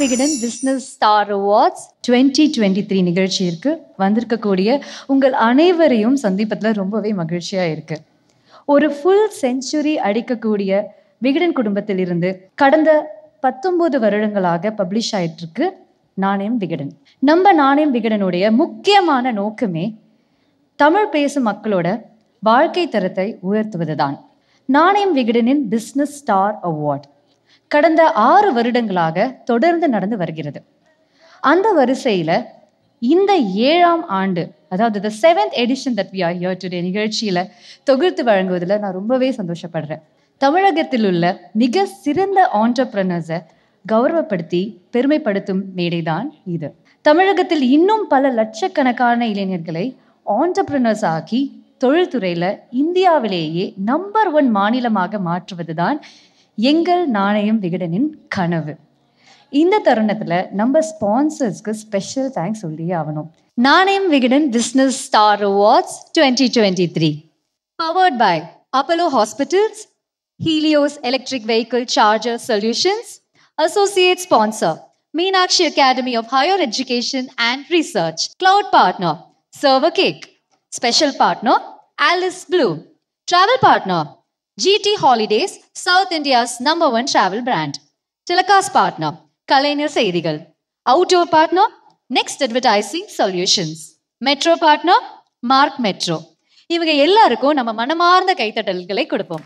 Vikatan business star awards 2023 நிகழ்ச்சியிற்கு வந்திருக்கக்கூடிய உங்கள் அனைவரையும் சந்திப்பதில் ரொம்பவே மகிழ்ச்சியாக இருக்கு. ஒரு ஃபுல் செஞ்சுரி அடிக்கக்கூடிய விகடன் குடும்பத்திலிருந்து கடந்த 19 வருடங்களாக பப்ளிஷ் ஆயிட்டு இருக்கு நாணயம் விகடன். நம்ம நாணயம் விகடனுடைய முக்கியமான நோக்கமே தமிழ் பேசும் மக்களோட வாழ்க்கை தரத்தை உயர்த்துவதுதான். நாணயம் விகடனின் பிஸ்னஸ் ஸ்டார் அவார்ட் கடந்த 6 வருடங்களாக தொடர்ந்து நடந்து வருகிறது. அந்த வரிசையில் இந்த 7ஆம் ஆண்டு, அதாவது the 7th edition that we are here today நிகழ்ச்சியில் தொகுத்து வழங்குவதில் நான் ரொம்பவே சந்தோஷப்படுறேன். தமிழகத்தில் உள்ள மிக சிறந்த ஆண்டர்பிரனர்ஸை கௌரவப்படுத்தி பெருமைப்படுத்தும் மேடைதான் இது. தமிழகத்தில் இன்னும் பல லட்சக்கணக்கான இளைஞர்களை ஆண்டர்பிரனர்ஸ் ஆக்கி தொழில்துறையில் இந்தியாவிலேயே நம்பர் 1 மாநிலமாக மாற்றுவதுதான் எங்கள் நாணயம் விகடனின் கனவு. இந்த தருணத்தில் நம்ம ஸ்பான்சர்ஸ்க்கு ஸ்பெஷல் தேங்க்ஸ் சொல்லியே ஆகணும். Nanayam Vikatan business star awards 2023 powered by Apollo hospitals, Helios electric vehicle charger solutions, associate sponsor Meenakshi academy of higher education and research, cloud partner server cake, special partner Alice Blue, travel partner GT Holidays, South India's #1 travel brand. Tilakas partner, Kalainer Seirigal. Outdoor partner, Next Advertising Solutions. Metro partner, Mark Metro. இவங்க எல்லாருக்கும் நம்ம மனமார்ந்த கைத்தட்டல்களை கொடுப்போம்.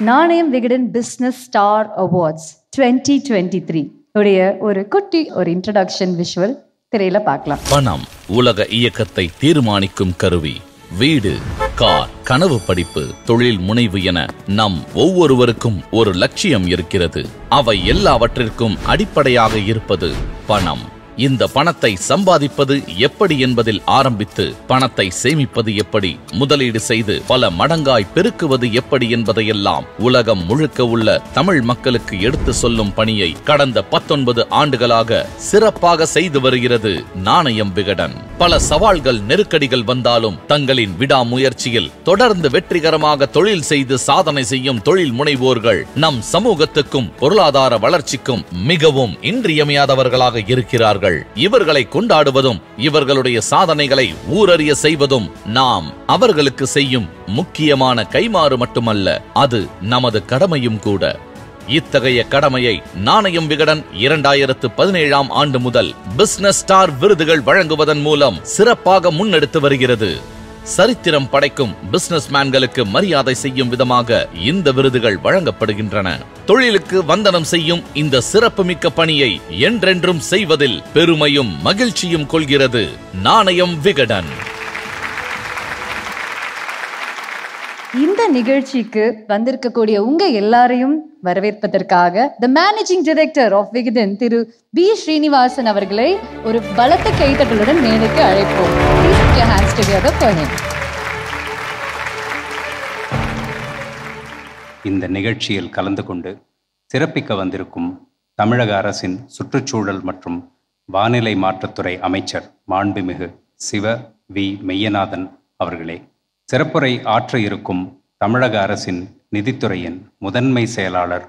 நாணயம் Vikatan business star awards 2023 உடைய ஒரு குட்டி introduction visual திரையில பார்க்கலாம். பணம் உலக இயக்கத்தை தீர்மானிக்கும் கருவி. வீடு, கார், கனவு படிப்பு, தொழில் முனைவு என நம் ஒவ்வொருவருக்கும் ஒரு லட்சியம் இருக்கிறது. அவை எல்லாவற்றிற்கும் அடிப்படையாக இருப்பது பணம். இந்த பணத்தை சம்பாதிப்பது எப்படி என்பதில் ஆரம்பித்து பணத்தை சேமிப்பது எப்படி, முதலீடு செய்து பல மடங்காய் பெருக்குவது எப்படி என்பதையெல்லாம் உலகம் முழுக்க உள்ள தமிழ் மக்களுக்கு எடுத்து சொல்லும் பணியை கடந்த 19 ஆண்டுகளாக சிறப்பாக செய்து வருகிறது நாணயம் விகடன். பல சவால்கள் நெருக்கடிகள் வந்தாலும் தங்களின் விடாமுயற்சியில் தொடர்ந்து வெற்றிகரமாக தொழில் செய்து சாதனை செய்யும் தொழில் முனைவோர்கள் நம் சமூகத்துக்கும் பொருளாதார வளர்ச்சிக்கும் மிகவும் இன்றியமையாதவர்களாக இருக்கிறார்கள். இவர்களை கொண்டாடுவதும் இவர்களுடைய சாதனைகளை ஊரறிய செய்வதும் நாம் அவர்களுக்கு செய்யும் முக்கியமான கைமாறு மட்டுமல்ல, அது நமது கடமையும் கூட. இத்தகைய கடமையை நாணயம் விகடன் 2017ஆம் ஆண்டு முதல் பிசினஸ் ஸ்டார் விருதுகள் வழங்குவதன் மூலம் சிறப்பாக முன்னெடுத்து வருகிறது. சரித்திரம் படைக்கும் பிசினஸ் மேன்களுக்கு மரியாதை செய்யும் விதமாக இந்த விருதுகள் வழங்கப்படுகின்றன. தொழிலுக்கு வந்தனம் செய்யும் இந்த சிறப்புமிக்க பணியை என்றென்றும் செய்வதில் பெருமையும் மகிழ்ச்சியும் கொள்கிறது நாணயம் விகடன். இந்த நிகழ்ச்சிக்கு வந்திருக்கக்கூடிய உங்க எல்லாரையும் வரவேற்பதற்காக the managing director of Vikatan Thiru P Srinivasan அவர்களை ஒரு பலத்த கைத்தட்டலுடன் மேடைக்கு அழைப்போம். இந்த நிகழ்ச்சியில் கலந்து கொண்டு சிறப்பிக்க வந்திருக்கும் தமிழக அரசின் சுற்றுச்சூழல் மற்றும் வானிலை மாற்றத்துறை அமைச்சர் மாண்புமிகு சிவ வி மெய்யநாதன் அவர்களே, சிறப்புரை ஆற்ற இருக்கும் தமிழக அரசின் நிதித்துறையின் முதன்மை செயலாளர்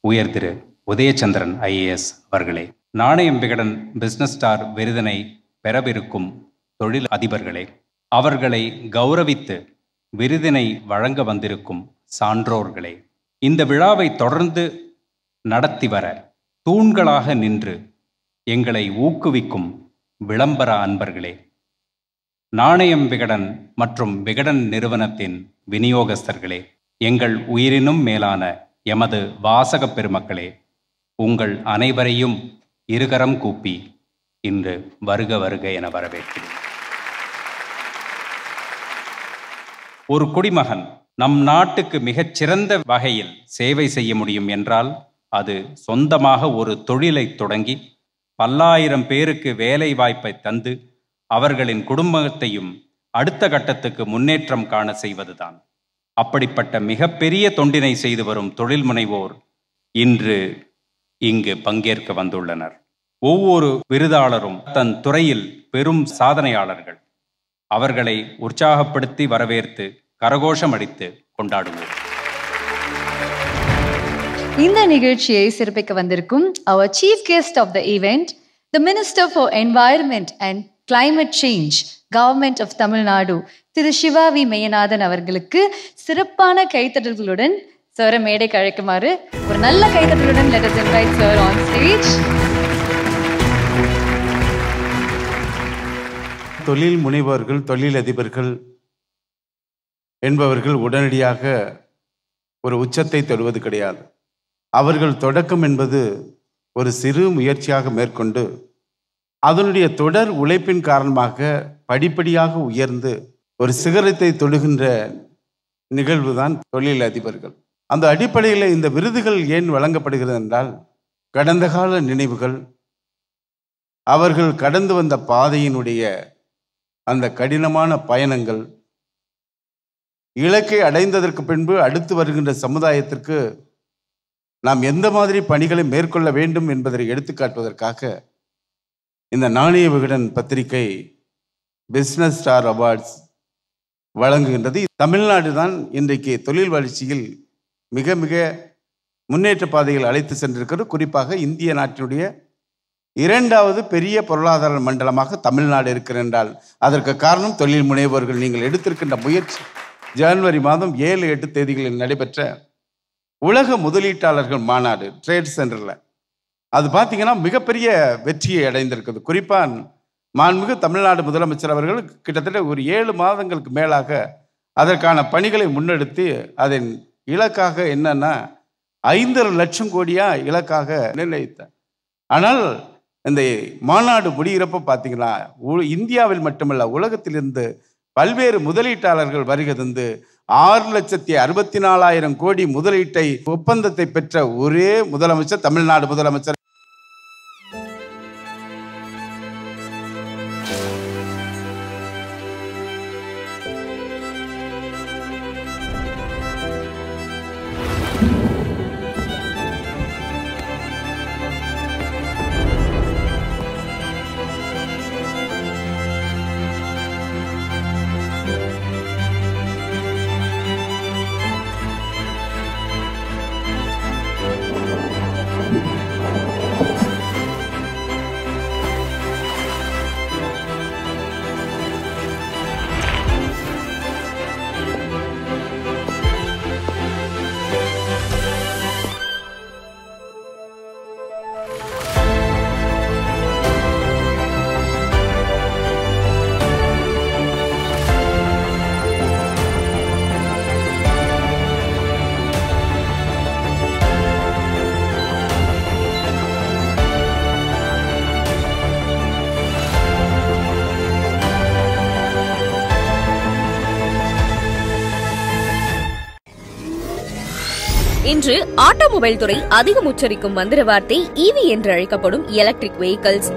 உயர் திரு உதயச்சந்திரன் IAS அவர்களே, நாணயம் விகடன் பிசினஸ் ஸ்டார் விருதினை பெறவிருக்கும் தொழில் அதிபர்களே, அவர்களை கௌரவித்து விருதினை வழங்க வந்திருக்கும் சான்றோர்களே, இந்த விழாவை தொடர்ந்து நடத்தி வர தூண்களாக நின்று எங்களை ஊக்குவிக்கும் விளம்பர அன்பர்களே, நாணயம் விகடன் மற்றும் விகடன் நிறுவனத்தின் விநியோகஸ்தர்களே, எங்கள் உயிரினும் மேலான எமது வாசக பெருமக்களே, உங்கள் அனைவரையும் இருகரம் கூப்பி இன்று வருக வருக என வரவேற்கிறேன். ஒரு குடிமகன் நம் நாட்டுக்கு மிகச் சிறந்த வகையில் சேவை செய்ய முடியும் என்றால் அது சொந்தமாக ஒரு தொழிலை தொடங்கி பல்லாயிரம் பேருக்கு வேலை வாய்ப்பை தந்து அவர்களின் குடும்பத்தையும் அடுத்த கட்டத்துக்கு முன்னேற்றம் காண செய்வதுதான். அப்படிப்பட்ட மிகப்பெரிய தொண்டினை செய்து வரும் தொழில் முனைவோர் இன்று இங்கு பங்கேற்க வந்துள்ளனர். ஒவ்வொரு விருதாளரும் தன் துறையில் பெரும் சாதனையாளர்கள். அவர்களை உற்சாகப்படுத்தி வரவேற்று கரகோஷம் அடித்து கொண்டாடுவோம். இந்த நிகழ்ச்சியை சிறப்பிக்க வந்திருக்கும் our chief guest of the event, the Minister for Environment and Climate Change, Government of Tamil Nadu, Thiru Siva V Meyyanathan அவர்களுக்கு சிறப்பான கைத்தட்டல்களுடன் சார் மேடைக்கு அழைக்குமாறு ஒரு நல்ல கைத்தட்டலுடன் let us invite sir on stage. தொழில் முனைவோர்கள், தொழிலதிபர்கள் என்பவர்கள் உடனடியாக ஒரு உச்சத்தை தொடுவது கிடையாது. அவர்கள் தொடக்கம் என்பது ஒரு சிறு முயற்சியாக மேற்கொண்டு அதனுடைய தொடர் உழைப்பின் காரணமாக படிப்படியாக உயர்ந்து ஒரு சிகரத்தை தொடுகின்ற நிகழ்வுதான் தொழிலதிபர்கள். அந்த அடிப்படையில் இந்த விருதுகள் ஏன் வழங்கப்படுகிறது என்றால், கடந்த கால நினைவுகள், அவர்கள் கடந்து வந்த பாதையினுடைய அந்த கடினமான பயணங்கள், இலக்கை அடைந்ததற்கு பின்பு அடுத்து வருகின்ற சமுதாயத்திற்கு நாம் எந்த மாதிரி பணிகளை மேற்கொள்ள வேண்டும் என்பதை எடுத்துக்காட்டுவதற்காக இந்த நாணய விகடன் பத்திரிகை பிஸ்னஸ் ஸ்டார் அவார்ட்ஸ் வழங்குகின்றது. தமிழ்நாடு தான் இன்றைக்கு தொழில் வளர்ச்சியில் மிக மிக முன்னேற்ற பாதையில் அழைத்து சென்றிருக்கிறது. குறிப்பாக இந்திய நாட்டினுடைய இரண்டாவது பெரிய பொருளாதார மண்டலமாக தமிழ்நாடு இருக்கிறது என்றால் அதற்கு காரணம் தொழில் முனைவோர்கள். நீங்கள் எடுத்திருக்கின்ற முயற்சி. ஜனவரி மாதம் 7-8 தேதிகளில் நடைபெற்ற உலக முதலீட்டாளர்கள் மாநாடு ட்ரேட் சென்டரில் அது பார்த்தீங்கன்னா மிகப்பெரிய வெற்றியை அடைந்திருக்குது. குறிப்பாக மாண்புமிகு தமிழ்நாடு முதலமைச்சர் அவர்கள் கிட்டத்தட்ட ஒரு 7 மாதங்களுக்கு மேலாக அதற்கான பணிகளை முன்னெடுத்து அதன் இலக்காக என்னன்னா 5.5 லட்சம் கோடியா இலக்காக நிர்ணயித்தார். ஆனால் இந்த மாநாடு முடிகிறப்ப பார்த்தீங்கன்னா இந்தியாவில் மட்டுமல்ல உலகத்திலிருந்து பல்வேறு முதலீட்டாளர்கள் வருகை தந்து 6,64,000 கோடி முதலீட்டை ஒப்பந்தத்தை பெற்ற ஒரே முதலமைச்சர் தமிழ்நாடு முதலமைச்சர். இன்று ஆட்டோமொபைல் துறை அதிகம் உச்சரிக்கும் மந்திர வார்த்தை EV என்று அழைக்கப்படும் எலக்ட்ரிக் வெஹிக்கிள்ஸ்.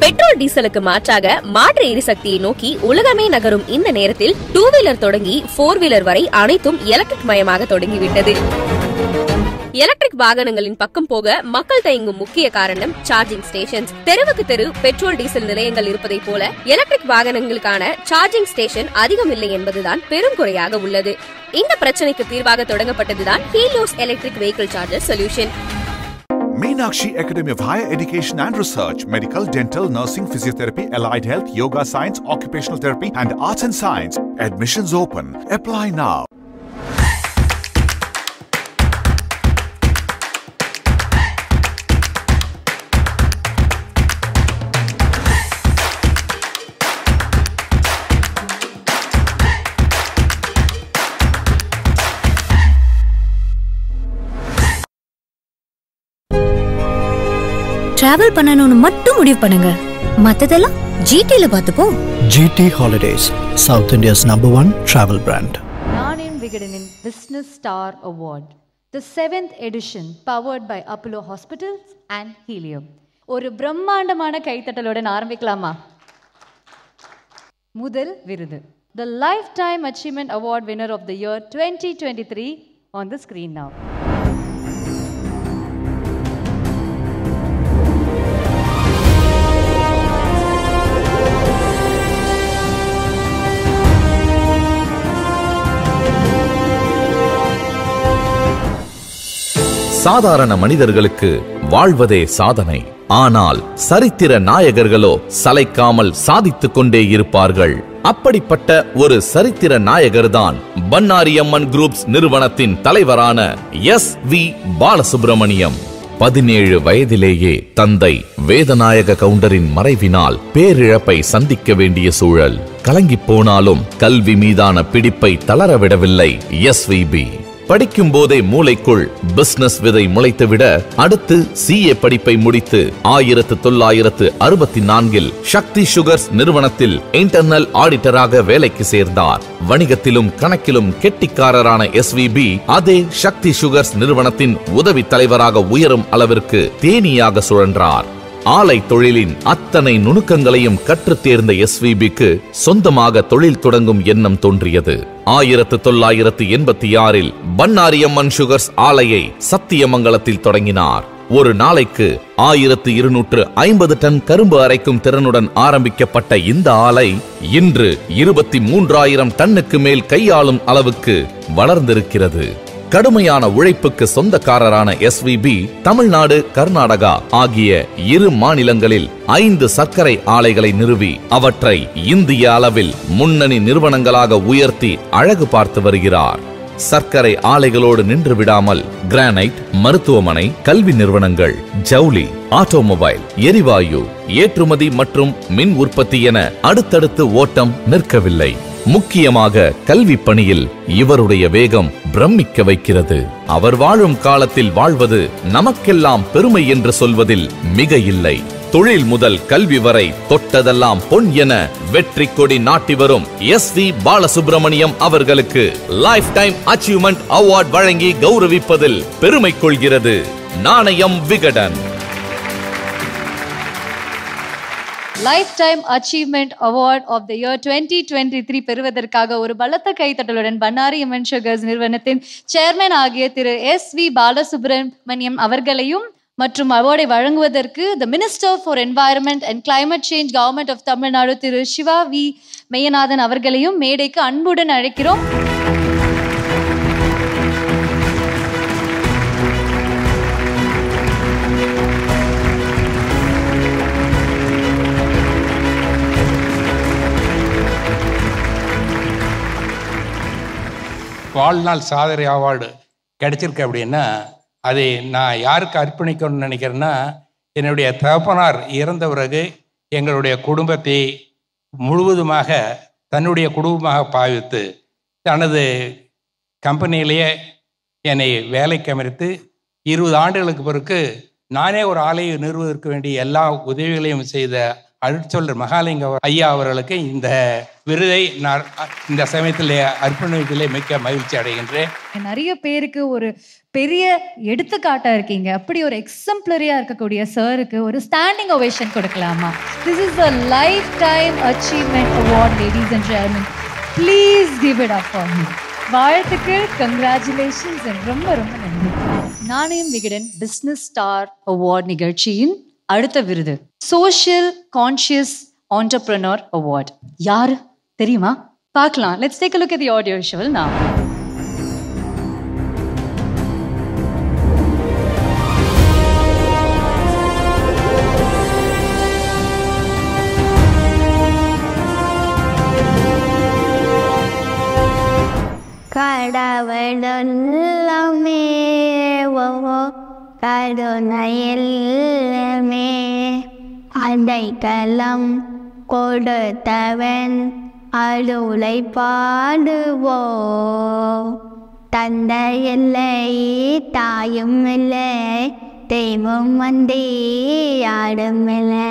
பெட்ரோல் டீசலுக்கு மாற்றாக மாற்று எரிசக்தியை நோக்கி உலகமே நகரும் இந்த நேரத்தில் 2 வீலர் தொடங்கி 4 வீலர் வரை அனைத்தும் எலக்ட்ரிக் மயமாக தொடங்கிவிட்டது. எலக்ட்ரிக் வாகனங்களின் பக்கம் போக மக்கள் தயங்கும் முக்கிய காரணம் சார்ஜிங் ஸ்டேஷன்ஸ். தெருவுக்கு தெரு பெட்ரோல் டீசல் நிலையங்கள் இருப்பதை போல எலக்ட்ரிக் வாகனங்களுக்கான சார்ஜிங் ஸ்டேஷன் அதிகம் இல்லை என்பதுதான் பெரும் குறையாக உள்ளது. இந்த பிரச்சனைக்கு தீர்வாக தொடங்கப்பட்டதுதான் Helios Electric Vehicle Charger Solution. Meenakshi Academy of Higher Education and Research, Medical, Dental, Nursing, Physiotherapy, Allied Health, Yoga Science, Occupational Therapy and Arts and Science. Admissions open. Apply now. Travel பண்ணணும்னு மட்டும் முடிவு பண்ணுங்க, மத்ததெல்லாம் GTல பார்த்துப்போம். GT Holidays, South India's #1 travel brand. நாணய விகடனின் Business Star Award, the 7th edition, powered by Apollo Hospitals and Helium. ஒரு பிரம்மாண்டமான கைத்தட்டலுடன் ஆரம்பிக்கலாமா? முதல் விருது, the Lifetime Achievement Award winner of the year 2023 on the screen now. சாதாரண மனிதர்களுக்கு வாழ்வதே சாதனை. ஆனால் சரித்திர நாயகர்களோ சளைக்காமல் சாதித்துக் கொண்டே இருப்பார்கள். அப்படிப்பட்ட ஒரு சரித்திர நாயகர்தான் பண்ணாரி அம்மன் குரூப்ஸ் நிறுவனத்தின் தலைவரான எஸ்.வி. பாலசுப்ரமணியம். 17 வயதிலேயே தந்தை வேதநாயக கவுண்டரின் மறைவினால் பேரிழப்பை சந்திக்க வேண்டிய சூழல். கலங்கி போனாலும் கல்வி மீதான பிடிப்பை தளரவிடவில்லை எஸ்.வி.பி. படிக்கும் போதே மூளைக்குள் பிசினஸ் விதை முளைத்துவிட அடுத்து CA படிப்பை முடித்து 1964 சக்தி சுகர்ஸ் நிறுவனத்தில் இன்டர்னல் ஆடிட்டராக வேலைக்கு சேர்ந்தார். வணிகத்திலும் கணக்கிலும் கெட்டிக்காரரான எஸ்.வி.பி. அதே சக்தி சுகர்ஸ் நிறுவனத்தின் உதவி தலைவராக உயரும் அளவிற்கு தேனியாக சுழன்றார். ஆலை தொழிலின் அத்தனை நுணுக்கங்களையும் கற்றுத் தேர்ந்த எஸ்.வி.பி.க்கு சொந்தமாக தொழில் தொடங்கும் எண்ணம் தோன்றியது. 1986 பண்ணாரி அம்மன் சுகர்ஸ் ஆலையை சத்தியமங்கலத்தில் தொடங்கினார். ஒரு நாளைக்கு 1250 டன் கரும்பு அரைக்கும் திறனுடன் ஆரம்பிக்கப்பட்ட இந்த ஆலை இன்று 23,000 டன்னுக்கு மேல் கையாளும் அளவுக்கு வளர்ந்திருக்கிறது. கடுமையான உழைப்புக்கு சொந்தக்காரரான எஸ்.வி.பி. தமிழ்நாடு, கர்நாடகா ஆகிய 2 மாநிலங்களில் 5 சர்க்கரை ஆலைகளை நிறுவி அவற்றை இந்திய அளவில் முன்னணி நிறுவனங்களாக உயர்த்தி அழகு பார்த்து வருகிறார். சர்க்கரை ஆலைகளோடு நின்று விடாமல் கிரானைட், மருத்துவமனை, கல்வி நிறுவனங்கள், ஜவுளி, ஆட்டோமொபைல், எரிவாயு, ஏற்றுமதி மற்றும் மின் உற்பத்தி என அடுத்தடுத்து ஓட்டம் நிற்கவில்லை. முக்கியமாக கல்வி பணியில் இவருடைய வேகம் பிரமிக்க வைக்கிறது. அவர் வாழும் காலத்தில் வாழ்வது நமக்கெல்லாம் பெருமை என்று சொல்வதில் மிக இல்லை. தொழில் முதல் கல்வி வரை தொட்டதெல்லாம் பொன் என வெற்றி கொடி நாட்டி வரும் எஸ்.வி. பாலசுப்ரமணியம் அவர்களுக்கு லைஃப் டைம் அச்சீவ்மெண்ட் அவார்ட் வழங்கி கௌரவிப்பதில் பெருமை கொள்கிறது Nanayam Vikatan. Lifetime achievement award of the year 2023 பெறுவதற்காக ஒரு பலத்த கைத்தட்டலுடன் பண்ணாரி அம்மன் சுகர்ஸ் நிறுவனத்தின் சேர்மன் ஆகிய திரு எஸ்.வி. பாலசுப்ரமணியம் அவர்களையும் மற்றும் அவார்டை வழங்குவதற்கு the minister for environment and climate change government of Tamil Nadu Thiru Siva V. Meyyanathan அவர்களையும் மேடைக்கு அன்புடன் அழைக்கிறோம். வாழ்நாள் சாதனை அவார்டு கிடைச்சிருக்கு அப்படின்னா அதை நான் யாருக்கு அர்ப்பணிக்கணும்னு நினைக்கிறேன்னா, என்னுடைய தகப்பனார் இறந்த பிறகு எங்களுடைய குடும்பத்தை முழுவதுமாக தன்னுடைய குடும்பமாக பாவித்து தனது கம்பெனியிலேயே என்னை வேலைக்கு அமர்த்து 20 ஆண்டுகளுக்கு பிறகு நானே ஒரு ஆலையை நிறுவுவதற்கு வேண்டிய எல்லா உதவிகளையும் செய்த அருட்சொல்லர் மகாலிங்க ஐயா அவர்களுக்கு இந்த விருதை நான் இந்த சமயத்தில் அர்ப்பணிப்பதிலே மிக்க மகிழ்ச்சி அடைகின்றேன். நிறைய பேருக்கு ஒரு பெரிய எடுத்துக்காட்டா இருக்கீங்க. அப்படி ஒரு எக்ஸம்ப்ளரியா இருக்கக்கூடிய சாருக்கு ஒரு ஸ்டாண்டிங் ஓவேஷன் கொடுக்கலாமா? This is a lifetime achievement award, ladies and gentlemen. Please give it up for him. வாழ்த்துக்கள், congratulations and ரொம்ப ரொம்ப நன்றி. நாணயம் விகடன் பிசினஸ் ஸ்டார் அவார்ட் நிகழ்ச்சியின் அடுத்த விருது சோஷியல் கான்ஷியஸ் ஆண்டர்பிரனர் அவார்ட். யாரு தெரியுமா? பார்க்கலாம். Let's take a look at the audio visual now. கடவுளெல்லாமே கருணையில்மே அடைக்கலம் கொடுத்தவன் அருளை பாடுவோ. தந்தை இல்லை தாயும் இல்லை தெய்வம் வந்தே யாரும் இல்லை.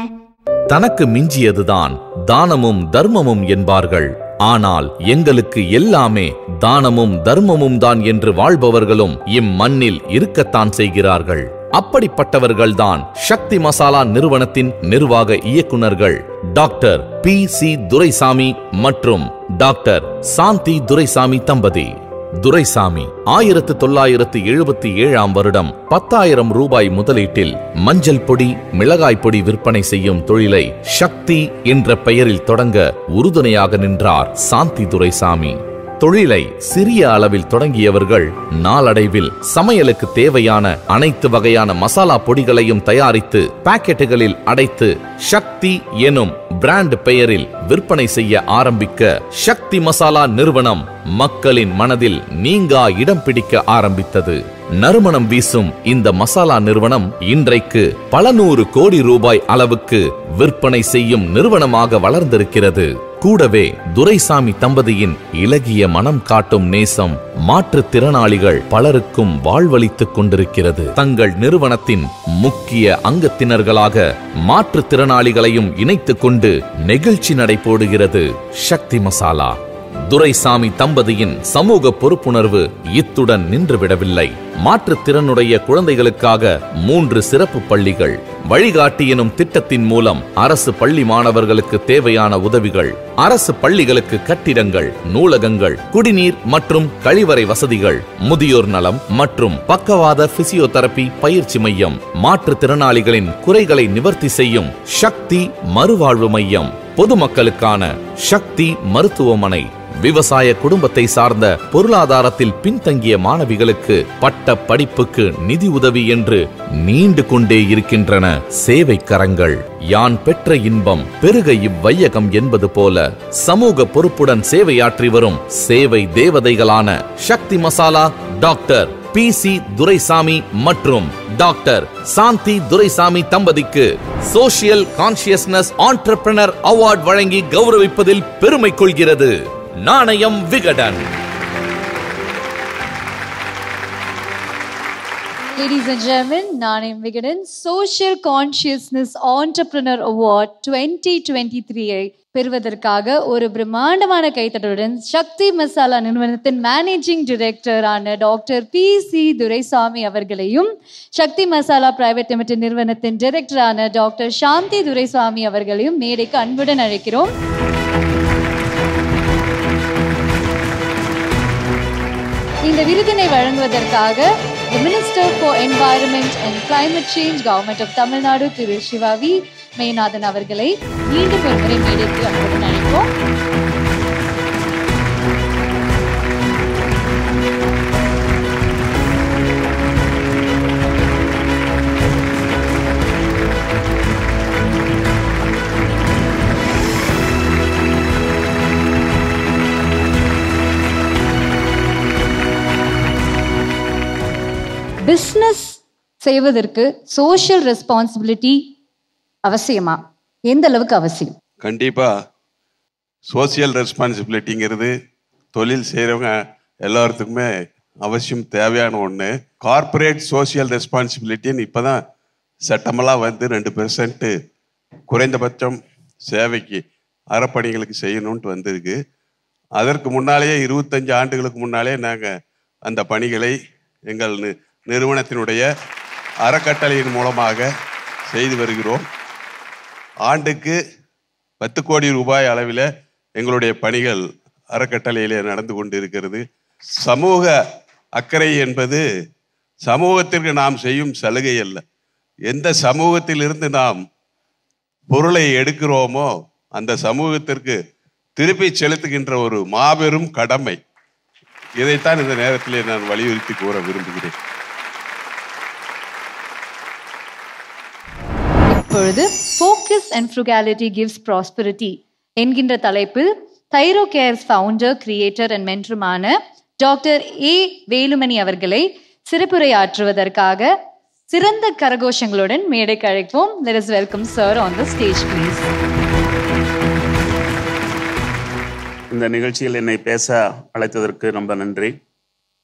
தனக்கு மிஞ்சியதுதான் தானமும் தர்மமும் என்பார்கள். ஆனால் எங்களுக்கு எல்லாமே தானமும் தர்மமும் தான் என்று வாழ்பவர்களும் இம்மண்ணில் இருக்கத்தான் செய்கிறார்கள். அப்படிப்பட்டவர்கள்தான் சக்தி மசாலா நிறுவனத்தின் நிர்வாக இயக்குனர்கள் டாக்டர் P.C. துரைசாமி மற்றும் டாக்டர் சாந்தி துரைசாமி தம்பதி. துரைசாமி 1977 வருடம் 10,000 ரூபாய் முதலீட்டில் மஞ்சள் பொடி, மிளகாய் பொடி விற்பனை செய்யும் தொழிலை சக்தி என்ற பெயரில் தொடங்க உறுதுணையாக நின்றார் சாந்தி துரைசாமி. தொழிலை சிறிய அளவில் தொடங்கியவர்கள் நாளடைவில் சமையலுக்கு தேவையான அனைத்து வகையான மசாலா பொடிகளையும் தயாரித்து பாக்கெட்டுகளில் அடைத்து சக்தி எனும் பிராண்ட் பெயரில் விற்பனை செய்ய ஆரம்பிக்க சக்தி மசாலா நிறுவனம் மக்களின் மனதில் நீங்கா இடம் பிடிக்க ஆரம்பித்தது. நறுமணம் வீசும் இந்த மசாலா நிறுவனம் இன்றைக்கு பல நூறு கோடி ரூபாய் அளவுக்கு விற்பனை செய்யும் நிறுவனமாக வளர்ந்திருக்கிறது. கூடவே துரைசாமி தம்பதியின் இலகிய மனம் காட்டும் நேசம் மாற்றுத்திறனாளிகள் பலருக்கும் வாழ்வளித்துக் கொண்டிருக்கிறது. தங்கள் நிறுவனத்தின் முக்கிய அங்கத்தினர்களாக மாற்றுத்திறனாளிகளையும் இணைத்துக் கொண்டு நெகிழ்ச்சி நடை போடுகிறது சக்தி மசாலா. துரைசாமி தம்பதியின் சமூக பொறுப்புணர்வு இத்துடன் நின்றுவிடவில்லை. மாற்றுத்திறனுடைய குழந்தைகளுக்காக 3 சிறப்பு பள்ளிகள், வழிகாட்டி எனும் திட்டத்தின் மூலம் அரசு பள்ளி மாணவர்களுக்கு தேவையான உதவிகள், அரசு பள்ளிகளுக்கு கட்டிடங்கள், நூலகங்கள், குடிநீர் மற்றும் கழிவறை வசதிகள், முதியோர் நலம் மற்றும் பக்கவாத பிசியோதெரபி பயிற்சி மையம், மாற்றுத்திறனாளிகளின் குறைகளை நிவர்த்தி செய்யும் சக்தி மறுவாழ்வு மையம், பொதுமக்களுக்கான சக்தி மருத்துவமனை, விவசாய குடும்பத்தை சார்ந்த பொருளாதாரத்தில் பின்தங்கிய மாணவிகளுக்கு பட்ட படிப்புக்கு நிதி உதவி என்று நீண்டு கொண்டே இருக்கின்றன சேவை கரங்கள். யான் பெற்ற இன்பம் பெருக இவ்வையகம் என்பது போல சமூக பொறுப்புடன் சேவையாற்றி வரும் சேவை தேவதைகளான சக்தி மசாலா டாக்டர் PC துரைசாமி மற்றும் டாக்டர் சாந்தி துரைசாமி தம்பதிக்கு சோஷியல் கான்சியஸ்னஸ் ஆண்டர்பிரனர் அவார்ட் வழங்கி கௌரவிப்பதில் பெருமை கொள்கிறது Nanayam Vikatan. Ladies and gentlemen, நாணயம் Vikatan social consciousness entrepreneur award 2023 பெறுவதற்காக ஒரு பிரம்மாண்டமான கைத்தட்டலுடன் சக்தி மசாலா நிறுவனத்தின் மேனேஜிங் டைரக்டரான டாக்டர் PC துரைசாமி அவர்களையும், சக்தி மசாலா பிரைவேட் லிமிடெட் நிறுவனத்தின் டைரக்டரான டாக்டர் சாந்தி துரைசாமி அவர்களையும் மேடைக்கு அன்புடன் அழைக்கிறோம். இந்த விருதினை வழங்குவதற்காக The Minister for Environment and Climate Change, Government of Tamil Nadu, Thiru Siva V Meyyanathan அவர்களை மீண்டும் ஒருமுறை மேடைக்கு அன்புடன் அழைப்போம். பிஸ்னஸ் செய்வதற்கு சோஷியல் ரெஸ்பான்சிபிலிட்டி அவசியமா? எந்த அளவுக்கு அவசியம்? கண்டிப்பா சோசியல் ரெஸ்பான்சிபிலிட்டிங்கிறது தொழில் செய்கிறவங்க எல்லாத்துக்குமே அவசியம் தேவையான ஒன்று. கார்பரேட் சோசியல் ரெஸ்பான்சிபிலிட்டின்னு இப்போ தான் சட்டமெல்லாம் வந்து 2% குறைந்தபட்சம் சேவைக்கு அறப்பணிகளுக்கு செய்யணுன்ட்டு வந்திருக்கு. அதற்கு முன்னாலேயே 25 ஆண்டுகளுக்கு முன்னாலே நாங்கள் அந்த பணிகளை எங்கள் நிறுவனத்தினுடைய அறக்கட்டளையின் மூலமாக செய்து வருகிறோம். ஆண்டுக்கு 10 கோடி ரூபாய் அளவில் எங்களுடைய பணிகள் அறக்கட்டளையிலே நடந்து கொண்டிருக்கிறது. சமூக அக்கறை என்பது சமூகத்திற்கு நாம் செய்யும் சலுகை அல்ல. எந்த சமூகத்திலிருந்து நாம் பொருளை எடுக்கிறோமோ அந்த சமூகத்திற்கு திருப்பி செலுத்துகின்ற ஒரு மாபெரும் கடமை. இதைத்தான் இந்த நேரத்திலே நான் வலியுறுத்தி கூற விரும்புகிறேன். இப்பொழுது focus and frugality gives prosperity என்கின்ற தலைப்பில் Thyrocare's founder, creator and மென்டருமான டாக்டர் A வேலுமணி அவர்களை சிறப்புரையாற்றுவதற்காக சிறந்த கரகோஷங்களுடன் மேடைக்கு அழைப்போம். Let us welcome sir on the stage please. இந்த நிகழ்ச்சியில் என்னை பேச அழைத்ததற்கு ரொம்ப நன்றி.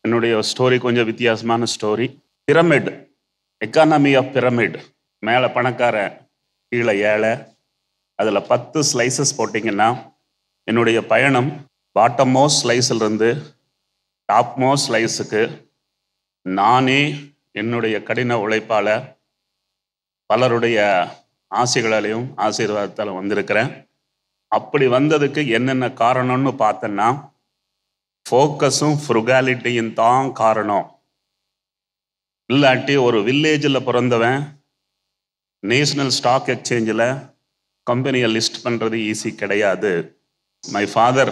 என்னுடைய ஸ்டோரி கொஞ்சம் வித்தியாசமான story. Pyramid, economy of pyramid. மேலே பணக்காரன், கீழே ஏழை. அதில் 10 ஸ்லைசஸ் போட்டிங்கன்னா என்னுடைய பயணம் பாட்டம் மோஸ்ட் ஸ்லைஸிலிருந்து டாப் மோஸ்ட் ஸ்லைஸுக்கு நானே என்னுடைய கடின உழைப்பால் பலருடைய ஆசைகளாலையும் ஆசீர்வாதத்தால் வந்திருக்கிறேன். அப்படி வந்ததுக்கு என்னென்ன காரணம்னு பார்த்தோன்னா ஃபோக்கஸும் ஃப்ருகாலிட்டியும் தான் காரணம். இல்லாட்டி ஒரு வில்லேஜில் பிறந்தவன் நேஷ்னல் ஸ்டாக் எக்ஸ்சேஞ்சில் கம்பெனியை லிஸ்ட் பண்ணுறது ஈஸி கிடையாது. My father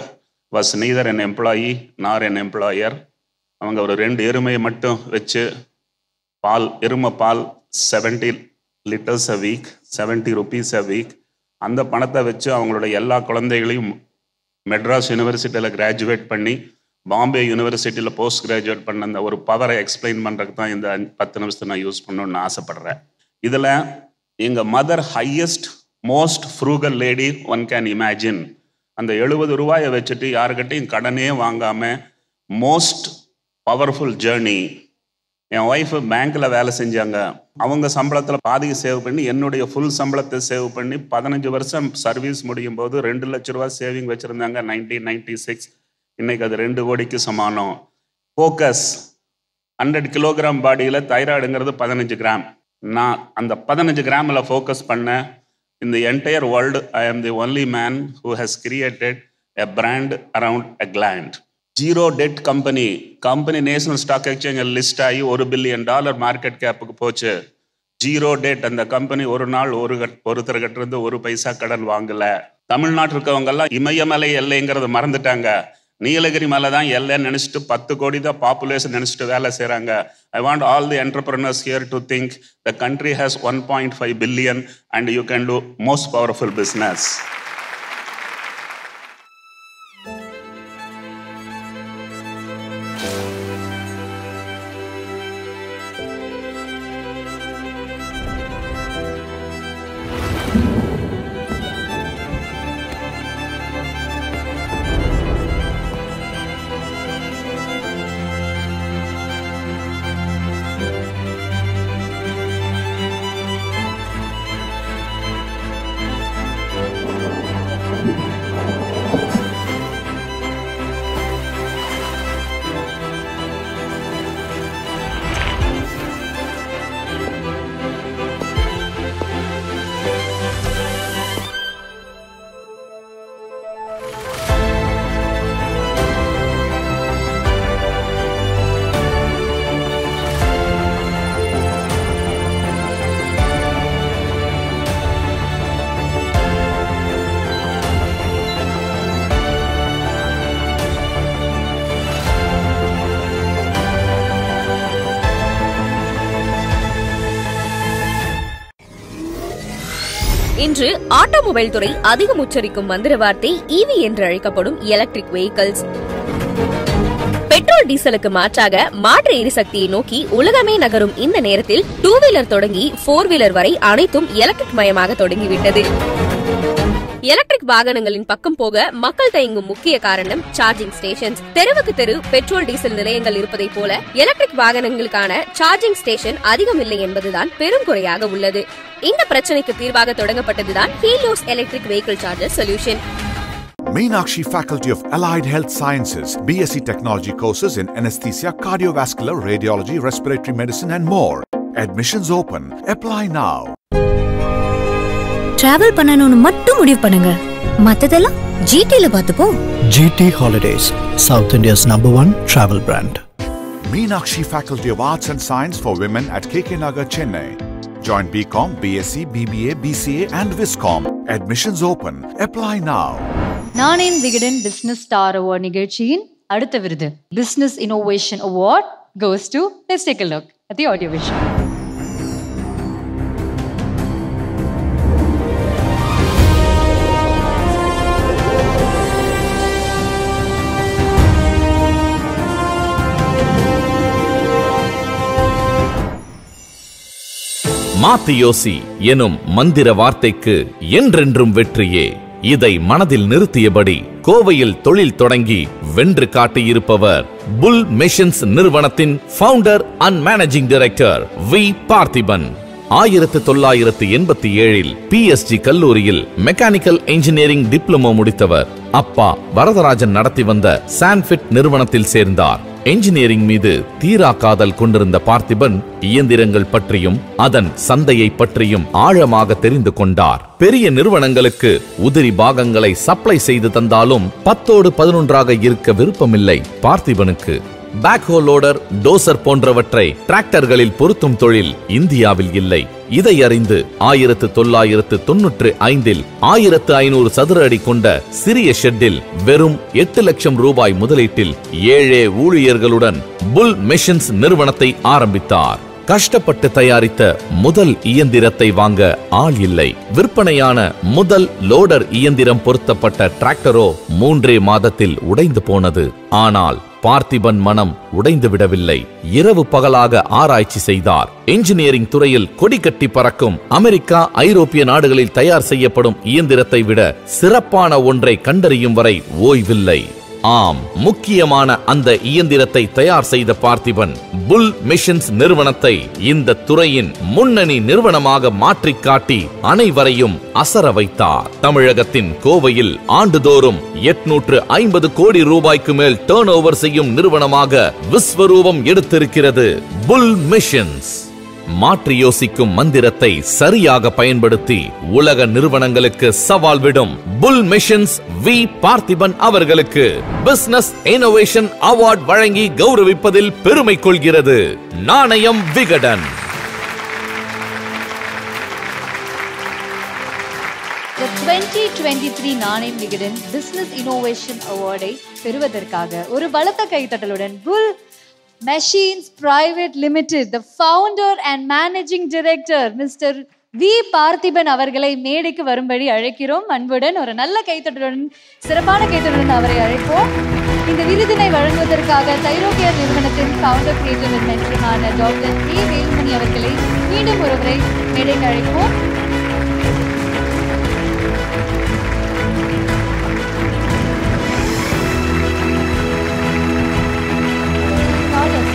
was neither an employee நார் an எம்ப்ளாயர். அவங்க ஒரு 2 எருமையை மட்டும் வச்சு எருமை பால் 70 liters a week, 70 rupees a week. அந்த பணத்தை வச்சு அவங்களோட எல்லா குழந்தைகளையும் மெட்ராஸ் யூனிவர்சிட்டியில் கிராஜுவேட் பண்ணி பாம்பே யூனிவர்சிட்டியில் போஸ்ட் கிராஜுவேட் பண்ண அந்த ஒரு பவரை எக்ஸ்பிளைன் பண்ணுறதுக்கு தான் இந்த 10 நிமிஷத்தை நான் யூஸ் பண்ணணும்னு ஆசைப்படுறேன். இதில் எங்கள் mother highest most frugal lady one can imagine. அந்த 70 ரூபாயை வச்சுட்டு யாருக்கிட்டையும் கடனே வாங்காமல் மோஸ்ட் பவர்ஃபுல் ஜேர்னி. என் ஒய்ஃபு பேங்க்கில் வேலை செஞ்சாங்க. அவங்க சம்பளத்தில் பாதிக்கு சேவ் பண்ணி என்னுடைய ஃபுல் சம்பளத்தை சேவ் பண்ணி 15 வருஷம் சர்வீஸ் முடியும் போது 2 லட்ச ரூபா சேவிங் வச்சுருந்தாங்க 1996. இன்னைக்கு அது 2 கோடிக்கு சமானம். ஃபோக்கஸ் 100 கிலோகிராம் பாடியில் தைராய்டுங்கிறது 15 கிராம். நான் அந்த 15 கிராமில் ஃபோக்கஸ் பண்ணேன். In the entire world, I am the only man who has created a brand around a gland. Zero debt company National Stock Exchange list ஆகி $1 billion மார்க்கெட் கேப்புக்கு போச்சு. Zero dead. அந்த company ஒரு நாள் ஒருத்தர்கிட்ட இருந்து 1 பைசா கடன் வாங்கல. தமிழ்நாட்டில் இருக்கவங்க எல்லாம் இமயமலை எல்லைங்கிறத மறந்துட்டாங்க. நீலகிரி மலை தான் எல்லைன்னு நினைச்சிட்டு 10 கோடி தான் பாப்புலேஷன் நினைச்சிட்டு வேலை செய்கிறாங்க. I want all the entrepreneurs here to think the country has 1.5 billion and you can do most powerful business. இன்று ஆட்டோமொபைல் துறை அதிகம் உச்சரிக்கும் மந்திர வார்த்தை EV என்று அழைக்கப்படும் எலக்ட்ரிக் வெஹிக்கிள்ஸ். பெட்ரோல் டீசலுக்கு மாற்றாக மாற்று எரிசக்தியை நோக்கி உலகமே நகரும் இந்த நேரத்தில் 2 வீலர் தொடங்கி 4 வீலர் வரை அனைத்தும் எலக்ட்ரிக் மயமாக தொடங்கிவிட்டது. எலக்ட்ரிக் வாகனங்களின் பக்கம் போக மக்கள் தயங்கும் முக்கிய காரணம் சார்ஜிங் ஸ்டேஷன்ஸ். தெருவுக்கு தெரு பெட்ரோல் டீசல் நிலையங்கள் இருப்பதை போல எலக்ட்ரிக் வாகனங்களுக்கான சார்ஜிங் ஸ்டேஷன் அதிகம் இல்லை என்பதுதான் பெரும் குறையாக உள்ளது. இந்த பிரச்சனைக்கு தீர்வாக தொடங்கப்பட்டதுதான் Helios Electric Vehicle Charger Solution. Meenakshi Faculty of Allied Health Sciences, BSc Technology courses in Anesthesia, Cardiovascular, Radiology, Respiratory Medicine and more. Admissions open. Apply now. Travel பண்ணணும்னு மட்டும் முடிவு பண்ணுங்க. மத்ததெல்லாம் GTல பார்த்துப்போம். GT Holidays, South India's #1 travel brand. Meenakshi Faculty of Arts and Science for Women at KK Nagar, Chennai. Join BCom, BSc, BBA, BCA and Viscom. Admissions open. Apply now. நானேன் Vikatan business star award நிகழ்ச்சியின் அடுத்த விருது business innovation award goes to, let's take a look at the audio visual. மாத்தியோசி எனும் மந்திர வார்த்தைக்கு என்றென்றும் வெற்றியே. இதை மனதில் நிறுத்தியபடி கோவையில் தொழில் தொடங்கி வென்று காட்டியிருப்பவர் புல் மெஷின்ஸ் நிறுவனத்தின் founder and managing director V Parthiban. 1987 PSG கல்லூரியில் மெக்கானிக்கல் இன்ஜினியரிங் டிப்ளமோ முடித்தவர். அப்பா வரதராஜன் நடத்தி வந்த சான்ஃபிட் நிறுவனத்தில் சேர்ந்தார். என்ஜினியரிங் மீது தீரா காதல் கொண்டிருந்த பார்த்திபன் இயந்திரங்கள் பற்றியும் அதன் சந்தையை பற்றியும் ஆழமாக தெரிந்து கொண்டார். பெரிய நிறுவனங்களுக்கு உதிரி பாகங்களை சப்ளை செய்து தந்தாலும் 10ஓடு 11ஆக இருக்க விருப்பமில்லை பார்த்திபனுக்கு. பேக்ஹோ லோடர், டோசர் போன்றவற்றை டிராக்டர்களில் பொருத்தும் தொழில் இந்தியாவில் இல்லை. இதை அறிந்து 1995 1500 சதுர அடி கொண்ட சிறிய ஷெட்டில் வெறும் 8 லட்சம் ரூபாய் முதலீட்டில் 7 ஊழியர்களுடன் புல் மெஷின்ஸ் நிறுவனத்தை ஆரம்பித்தார். கஷ்டப்பட்டு தயாரித்த முதல் இயந்திரத்தை வாங்க ஆள் இல்லை. விற்பனையான முதல் லோடர் இயந்திரம் பொருத்தப்பட்ட டிராக்டரோ 3 மாதத்தில் உடைந்து போனது. ஆனால் பார்த்திபன் மனம் உடைந்து விடவில்லை. இரவு பகலாக ஆராய்ச்சி செய்தார். இன்ஜினியரிங் துறையில் கொடி கட்டி பறக்கும் அமெரிக்கா, ஐரோப்பிய நாடுகளில் தயார் செய்யப்படும் இயந்திரத்தை விட சிறப்பான ஒன்றை கண்டறியும் வரை ஓய்வில்லை. ஆம், முக்கியமான அந்த இயந்திரத்தை தயார் செய்த பார்த்திபன் புல் மெஷின்ஸ் நிறுவனத்தை இந்த துறையின் முன்னணி நிறுவனமாக மாற்றிக் காட்டி அனைவரையும் அசர வைத்தார். தமிழகத்தின் கோவையில் ஆண்டுதோறும் 850 கோடி ரூபாய்க்கு மேல் டர்ன் ஓவர் செய்யும் நிறுவனமாக விஸ்வரூபம் எடுத்திருக்கிறது புல் மெஷின்ஸ். மாற்றி யோசிக்கும் மந்திரத்தை சரியாக பயன்படுத்தி உலக நிறுவனங்களுக்கு சவால் விடும் புல் மெஷின்ஸ் வி பார்த்திபன் அவர்களுக்கு பிசினஸ் இன்னோவேஷன் அவார்ட் வழங்கி கௌரவிப்பதில் பெருமை கொள்கிறது நாணயம் விகடன். The 2023 நாணயம் விகடன் பிசினஸ் இன்னோவேஷன் அவார்டை பெறுவதற்காக ஒரு பலத்த கைத்தட்டலுடன் புல் Machines Private Limited, the founder and managing director, Mr. V. Parthiban அவர்களை மேடைக்கு வரும்படி அழைக்கிறோம். அன்புடன் ஒரு நல்ல கைத்தட்டுடன், சிறப்பான கைத்தட்டுடன் அவரை அழைப்போம். இந்த விருதினை வழங்குவதற்காக தைரோகேர் நிறுவனத்தின் ஃபவுண்டர் கிரியேட்டர் அண்ட் மென்டரான டாக்டர் பி. வேலுமணி அவர்களை மீண்டும் ஒருவரை மேடைக்கு அழைப்போம்.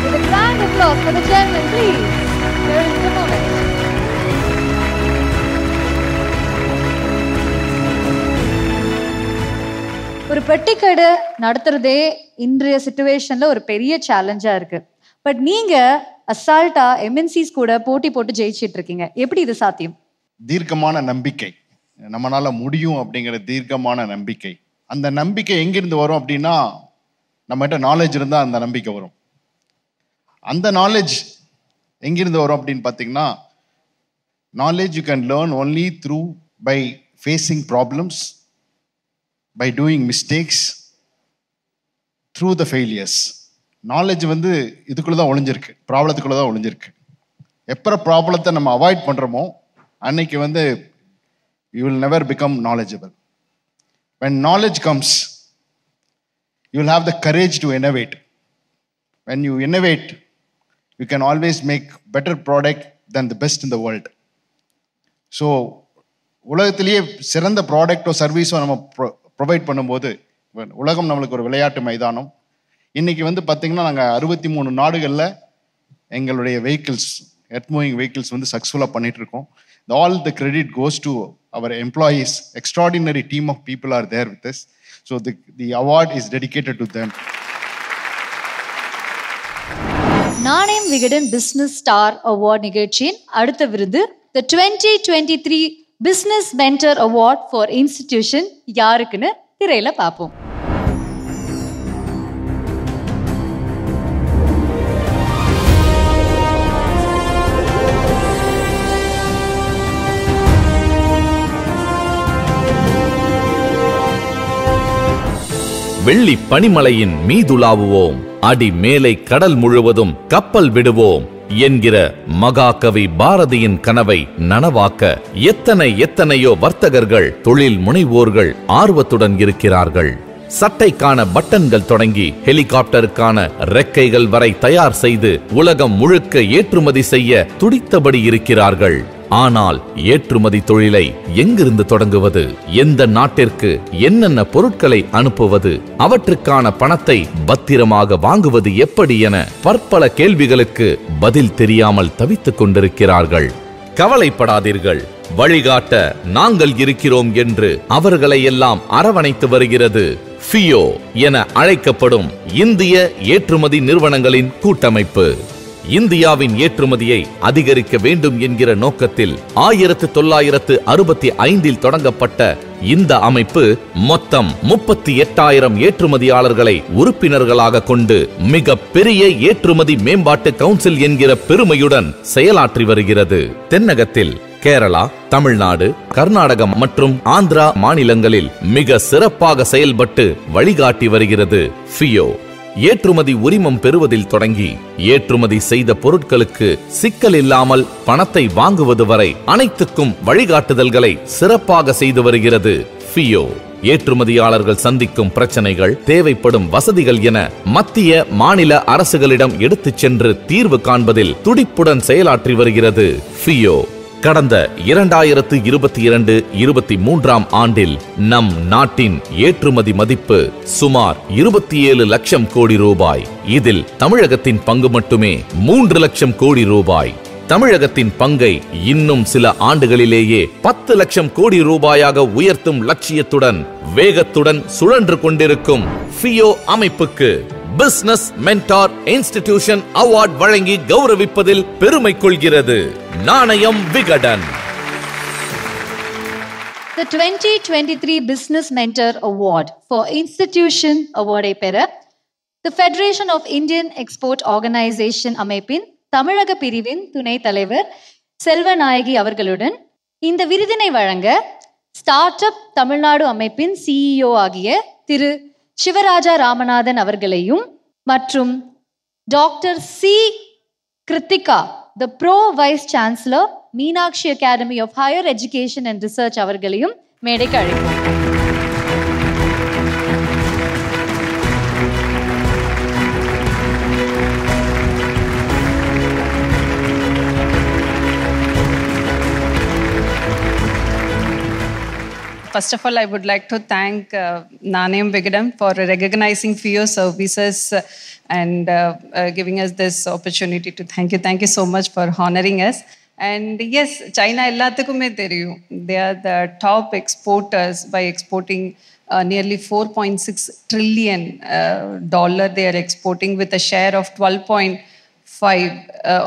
With a grand applause for the gentleman, please. Here is the moment. ஒரு பெட்டிக்கடை நடத்துறதே இன்றைய சிச்சுவேஷன்ல ஒரு பெரிய சேலஞ்சா இருக்கு. பட் நீங்க அசால்ட்டா எம்என்சிஸ் கூட போட்டி போட்டு ஜெயிச்சிட்டு இருக்கீங்க. எப்படி இது சாத்தியம்? தீர்க்கமான நம்பிக்கை, நம்மளால முடியும் அப்படிங்கிற தீர்க்கமான நம்பிக்கை. அந்த நம்பிக்கை எங்கிருந்து வரும் அப்படின்னா, நம்மகிட்ட நாலேஜ் இருந்தா அந்த நம்பிக்கை வரும். அந்த நாலேஜ் எங்கிருந்து வரும் அப்படின்னு பார்த்தீங்கன்னா, knowledge you can learn only through by facing problems, by doing mistakes, through the failures. Knowledge வந்து இதுக்குள்ளே தான் ஒளிஞ்சிருக்கு, ப்ராப்ளத்துக்குள்ளே தான் ஒளிஞ்சிருக்கு. எப்போ ப்ராப்ளத்தை நம்ம அவாய்ட் பண்ணுறோமோ அன்னைக்கு வந்து you will never become knowledgeable. when knowledge comes, you will have the courage to innovate. When you innovate, you can always make better product than the best in the world. So உலகத்திலேயே சிறந்த ப்ராடக்டோ சர்வீஸோ நம்ம provide பண்ணும்போது, உலகம் நம்மளுக்கு ஒரு விளையாட்டு மைதானம். இன்னைக்கு வந்து பார்த்தீங்கன்னா, நாங்கள் 63 நாடுகளில் எங்களுடைய வெஹிக்கிள்ஸ், எர்த் மூவிங் வெஹிக்கிள்ஸ் வந்து சக்ஸஸ்ஃபுல்லாக பண்ணிட்டு இருக்கோம். All the credit goes to our employees. Extraordinary team of people are there with us. So the award is dedicated to them. நாணயம் விகடன் பிசினஸ் ஸ்டார் அவார்ட் நிகழ்ச்சியின் அடுத்த விருது the 2023 business mentor award for institution யாருக்குன்னு திரையில பார்ப்போம். வெள்ளி பனிமலையின் மீதுலாவுவோம், அடி மேலை கடல் முழுவதும் கப்பல் விடுவோம் என்கிற மகாகவி பாரதியின் கனவை நனவாக்க எத்தனையோ வர்த்தகர்கள், தொழில் முனைவோர்கள் ஆர்வத்துடன் இருக்கிறார்கள். சட்டைக்கான பட்டன்கள் தொடங்கி ஹெலிகாப்டருக்கான ரெக்கைகள் வரை தயார் செய்து உலகம் முழுக்க ஏற்றுமதி செய்ய துடித்தபடி இருக்கிறார்கள். ஆனால் ஏற்றுமதி தொழிலை எங்கிருந்து தொடங்குவது, எந்த நாட்டிற்கு என்னென்ன பொருட்களை அனுப்புவது, அவற்றுக்கான பணத்தை பத்திரமாக வாங்குவது எப்படி என பற்பல கேள்விகளுக்கு பதில் தெரியாமல் தவித்துக் கொண்டிருக்கிறார்கள். கவலைப்படாதீர்கள், வழிகாட்ட நாங்கள் இருக்கிறோம் என்று அவர்களை எல்லாம் அரவணைத்து வருகிறது FIO என அழைக்கப்படும் இந்திய ஏற்றுமதி நிறுவனங்களின் கூட்டமைப்பு. இந்தியாவின் ஏற்றுமதியை அதிகரிக்க வேண்டும் என்கிற நோக்கத்தில் 1965 தொடங்கப்பட்ட இந்த அமைப்பு மொத்தம் 38,000 ஏற்றுமதியாளர்களை உறுப்பினர்களாக கொண்டு மிக பெரிய ஏற்றுமதி மேம்பாட்டு கவுன்சில் என்கிற பெருமையுடன் செயலாற்றி வருகிறது. தென்னகத்தில் கேரளா, தமிழ்நாடு, கர்நாடகம் மற்றும் ஆந்திரா மாநிலங்களில் மிக சிறப்பாக செயல்பட்டு வழிகாட்டி வருகிறது ஃபியோ. ஏற்றுமதி உரிமம் பெறுவதில் தொடங்கி ஏற்றுமதி செய்த பொருட்களுக்கு சிக்கல் இல்லாமல் பணத்தை வாங்குவது வரை அனைத்துக்கும் வழிகாட்டுதல்களை சிறப்பாக செய்து வருகிறது ஃபியோ. ஏற்றுமதியாளர்கள் சந்திக்கும் பிரச்சனைகள், தேவைப்படும் வசதிகள் என மத்திய மாநில அரசுகளிடம் எடுத்துச் சென்று தீர்வு காண்பதில் துடிப்புடன் செயலாற்றி வருகிறது ஃபியோ. கடந்த 2022-23 ஆண்டில் நம் நாட்டின் ஏற்றுமதி மதிப்பு சுமார் 27 லட்சம் கோடி ரூபாய். இதில் தமிழகத்தின் பங்கு மட்டுமே 3 லட்சம் கோடி ரூபாய். தமிழகத்தின் பங்கை இன்னும் சில ஆண்டுகளிலேயே 10 லட்சம் கோடி ரூபாயாக உயர்த்தும் லட்சியத்துடன் வேகத்துடன் சுழன்று கொண்டிருக்கும் ஃபியோ அமைப்புக்கு பிசினஸ் மென்டார் இன்ஸ்டிடியூஷன் அவார்ட் வழங்கி கௌரவிப்பதில் பெருமை கொள்கிறது Nanayam Vikatan. The 2023 Business Mentor Award for Institution Award பெற The Federation of Indian Export Organization அமைப்பின் தமிழக பிரிவின் துணைத் தலைவர் செல்வநாயகி அவர்களுடன் இந்த விருதினை வழங்க ஸ்டார்ட் அப் தமிழ்நாடு அமைப்பின் CEO ஆகிய திரு சிவராஜா ராமநாதன் அவர்களையும் மற்றும் doctor C Krithika the Pro Vice Chancellor Meenakshi Academy of Higher Education and Research அவர்களையும் மேடைக்கு அழைக்கிறோம். First of all, I would like to thank Nanayam Vigadam for recognizing FIO services and giving us this opportunity to thank you. Thank you so much for honoring us. And yes, China எல்லாத்துக்குமே தெரியும். They are the top exporters by exporting nearly $4.6 trillion they are exporting with a share of 12.5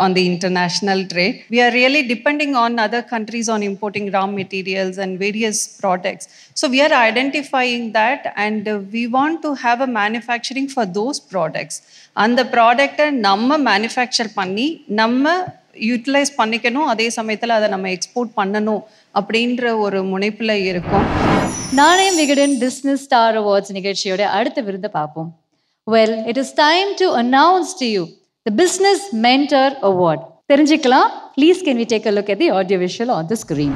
on the international trade. We are really depending on other countries on importing raw materials and various products. So we are identifying that and we want to have a manufacturing for those products. And the product நம்ம manufacture பண்ணி நம்ம utilise பண்ணிக்கணும், அதே சமயத்தில் அதை நம்ம export பண்ணணும் அப்படின்ற ஒரு முனைப்பில் இருக்கும். நாணயம் விகடன் பிஸ்னஸ் ஸ்டார் அவார்ட்ஸ் நிகழ்ச்சியோட அடுத்த விருதை பார்ப்போம். Well, it is time to announce to you the Business Mentor Award. தெரிஞ்சுக்கலாம். Please can we take a look at the audio visual on the screen.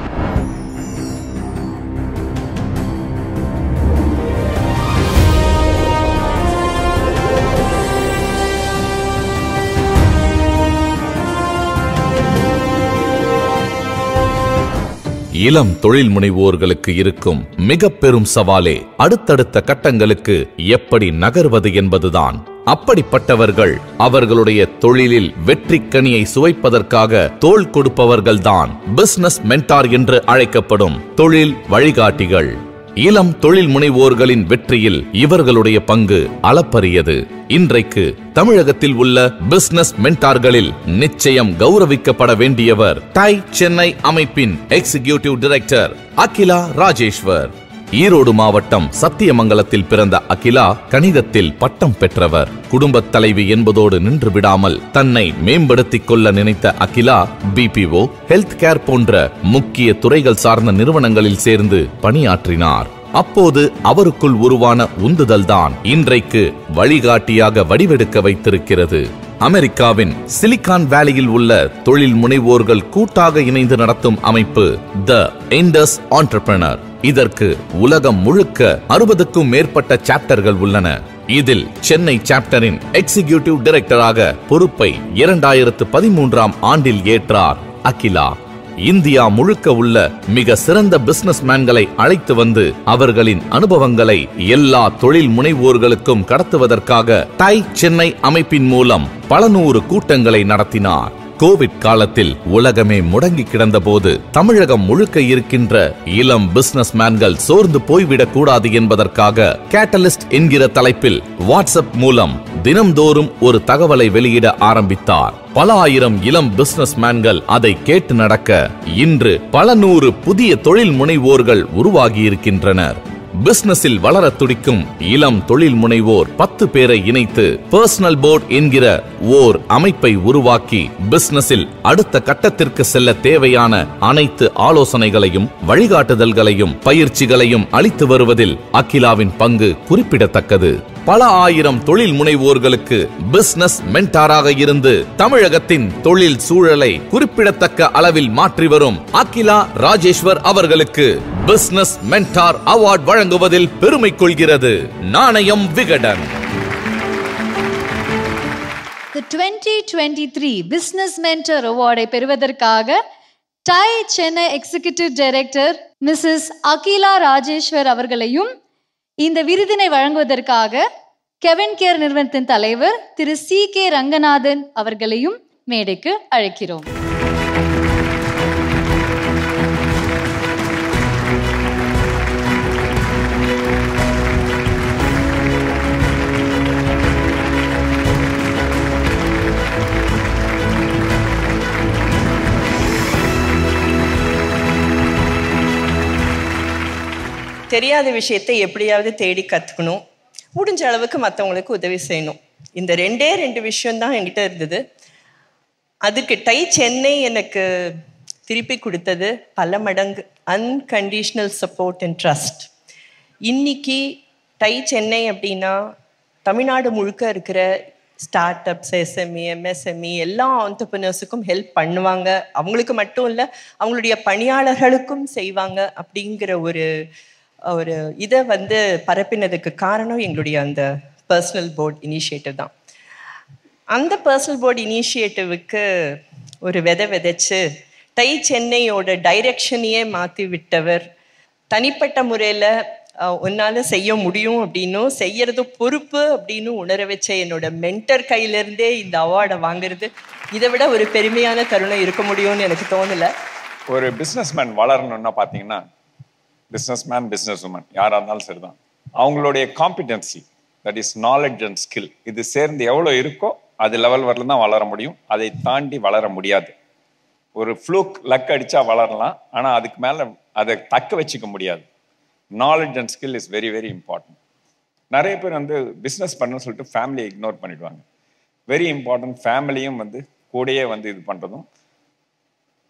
இளம் தொழில் முனைவோர்களுக்கு இருக்கும் மிக பெரும் சவாலே அடுத்தடுத்த கட்டங்களுக்கு எப்படி நகர்வது என்பதுதான். அப்படிப்பட்டவர்கள் அவர்களுடைய தொழிலில் வெற்றிக்கனியை சுவைப்பதற்காக தோள் கொடுப்பவர்கள்தான் பிசினஸ் மென்டார் என்று அழைக்கப்படும் தொழில் வழிகாட்டிகள். இளம் தொழில் முனைவோர்களின் வெற்றியில் இவர்களுடைய பங்கு அளப்பரியது. இன்றைக்கு தமிழகத்தில் உள்ள பிசினஸ் மென்டார்களில் நிச்சயம் கௌரவிக்கப்பட வேண்டியவர் டை சென்னை அமைப்பின் எக்ஸிகியூட்டிவ் டைரக்டர் அகிலா ராஜேஸ்வர். ஈரோடு மாவட்டம் சத்தியமங்கலத்தில் பிறந்த அகிலா கணிதத்தில் பட்டம் பெற்றவர். குடும்பத் தலைவி என்பதோடு நின்று விடாமல் தன்னை மேம்படுத்திக் கொள்ள நினைத்த அகிலா BPO, ஹெல்த் கேர் போன்ற முக்கிய துறைகள் சார்ந்த நிறுவனங்களில் சேர்ந்து பணியாற்றினார். அப்போது அவருக்குள் உருவான உந்துதல்தான் இன்றைக்கு வழிகாட்டியாக வடிவெடுக்க வைத்திருக்கிறது. அமெரிக்காவின் சிலிகான் வேலியில் உள்ள தொழில் முனைவோர்கள் கூட்டாக இணைந்து நடத்தும் அமைப்பு த இண்டஸ் ஆண்டர்பிரனர். இதற்கு உலகம் முழுக்க 60க்கும் மேற்பட்ட சாப்டர்கள் உள்ளன. இதில் சென்னை சாப்டரின் எக்ஸிகியூட்டிவ் டைரக்டராக பொறுப்பை 2013 ஆண்டில் ஏற்றார் அகிலா. இந்தியா முழுக்க உள்ள மிக சிறந்த பிசினஸ் மேன்களை அழைத்து வந்து அவர்களின் அனுபவங்களை எல்லா தொழில் முனைவோர்களுக்கும் கடத்துவதற்காக டை சென்னை அமைப்பின் மூலம் பல நூறு கூட்டங்களை நடத்தினார். கோவிட் காலத்தில் உலகமே முடங்கி கிடந்த போது தமிழகம் முழுக்க இருக்கின்ற இளம் பிசினஸ் மேன்கள் சோர்ந்து போய்விடக் கூடாது என்பதற்காக கேட்டலிஸ்ட் என்கிற தலைப்பில் வாட்ஸ்அப் மூலம் தினம்தோறும் ஒரு தகவலை வெளியிட ஆரம்பித்தார். பல ஆயிரம் இளம் பிசினஸ் மேன்கள் அதை கேட்டு நடக்க இன்று பல நூறு புதிய தொழில் முனைவோர்கள் உருவாகி இருக்கின்றனர். பிசினஸில் வளர துடிக்கும் இளம் தொழில் முனைவோர் 10 பேரை இணைத்து பர்சனல் போர்ட் என்கிற ஓர் அமைப்பை உருவாக்கி பிசினஸில் அடுத்த கட்டத்திற்கு செல்ல தேவையான அனைத்து ஆலோசனைகளையும் வழிகாட்டுதல்களையும் பயிற்சிகளையும் அளித்து வருவதில் அகிலாவின் பங்கு குறிப்பிடத்தக்கது. பல ஆயிரம் தொழில் முனைவோர்களுக்கு பிசினஸ் மென்டாராக இருந்து தமிழகத்தின் தொழில் சூழலை குறிப்பிடத்தக்க அளவில் மாற்றி வரும் அகிலா ராஜேஸ்வர் அவர்களுக்கு பிசினஸ் மென்டார் அவார்ட் வழங்குவதில் பெருமை கொள்கிறது Nanayam Vikatan. The 2023 Business Mentor Award-ஐ பெறுவதற்காக TiE Chennai executive director Mrs Akila Rajeswar அவர்களையும் இந்த விருதினை வழங்குவதற்காக கெவின் கேர் நிறுவனத்தின் தலைவர் திரு CK ரங்கநாதன் அவர்களையும் மேடைக்கு அழைக்கிறோம். தெரியாத விஷயத்தை எப்படியாவது தேடி கற்றுக்கணும், முடிஞ்ச அளவுக்கு மற்றவங்களுக்கு உதவி செய்யணும். இந்த ரெண்டு விஷயம்தான் என்கிட்ட இருந்தது. அதுக்கு டை சென்னை எனக்கு திருப்பி கொடுத்தது பல மடங்கு அன்கண்டிஷனல் சப்போர்ட் அண்ட் ட்ரஸ்ட். இன்னைக்கு டை சென்னை அப்படின்னா தமிழ்நாடு முழுக்க இருக்கிற ஸ்டார்ட் அப்ஸ், SME, MSME எல்லா ஆண்டர்பிரினர்ஸுக்கும் ஹெல்ப் பண்ணுவாங்க. அவங்களுக்கு மட்டும் இல்லை, அவங்களுடைய பணியாளர்களுக்கும் செய்வாங்க அப்படிங்கிற ஒரு இதை பரப்பினதுக்கு காரணம் எங்களுடைய அந்த பர்சனல் போர்ட் இனிஷியேட்டிவ் தான். அந்த பர்சனல் போர்ட் இனிஷியேட்டிவுக்கு ஒரு விதைச்சு டை சென்னையோட டைரெக்ஷனையே மாற்றி விட்டவர், தனிப்பட்ட முறையில் உன்னால் செய்ய முடியும் அப்படின்னும் செய்யறது பொறுப்பு அப்படின்னு உணர வச்ச என்னோட மென்டர் கையிலேருந்தே இந்த அவார்டை வாங்குறது, இதை விட ஒரு பெருமையான தருணம் இருக்க முடியும்னு எனக்கு தோணலை. ஒரு பிஸ்னஸ்மேன் வளரணும்னா பார்த்தீங்கன்னா பிஸ்னஸ்மேன் பிஸ்னஸ் உமன் யாராக இருந்தாலும் சரிதான், அவங்களுடைய competency, that is knowledge and skill, இது சேர்ந்து எவ்வளோ இருக்கோ அது லெவல் வரல தான் வளர முடியும். அதை தாண்டி வளர முடியாது. ஒரு ஃப்ளூக் லக் அடித்தா வளரலாம், ஆனால் அதுக்கு மேலே அதை தக்க வச்சுக்க முடியாது. Knowledge and skill is very very important. நிறைய பேர் பிஸ்னஸ் பண்ணணும்னு சொல்லிட்டு ஃபேமிலியை இக்னோர் பண்ணிடுவாங்க. Very important. ஃபேமிலியும் கூடயே இது பண்ணுறதும்,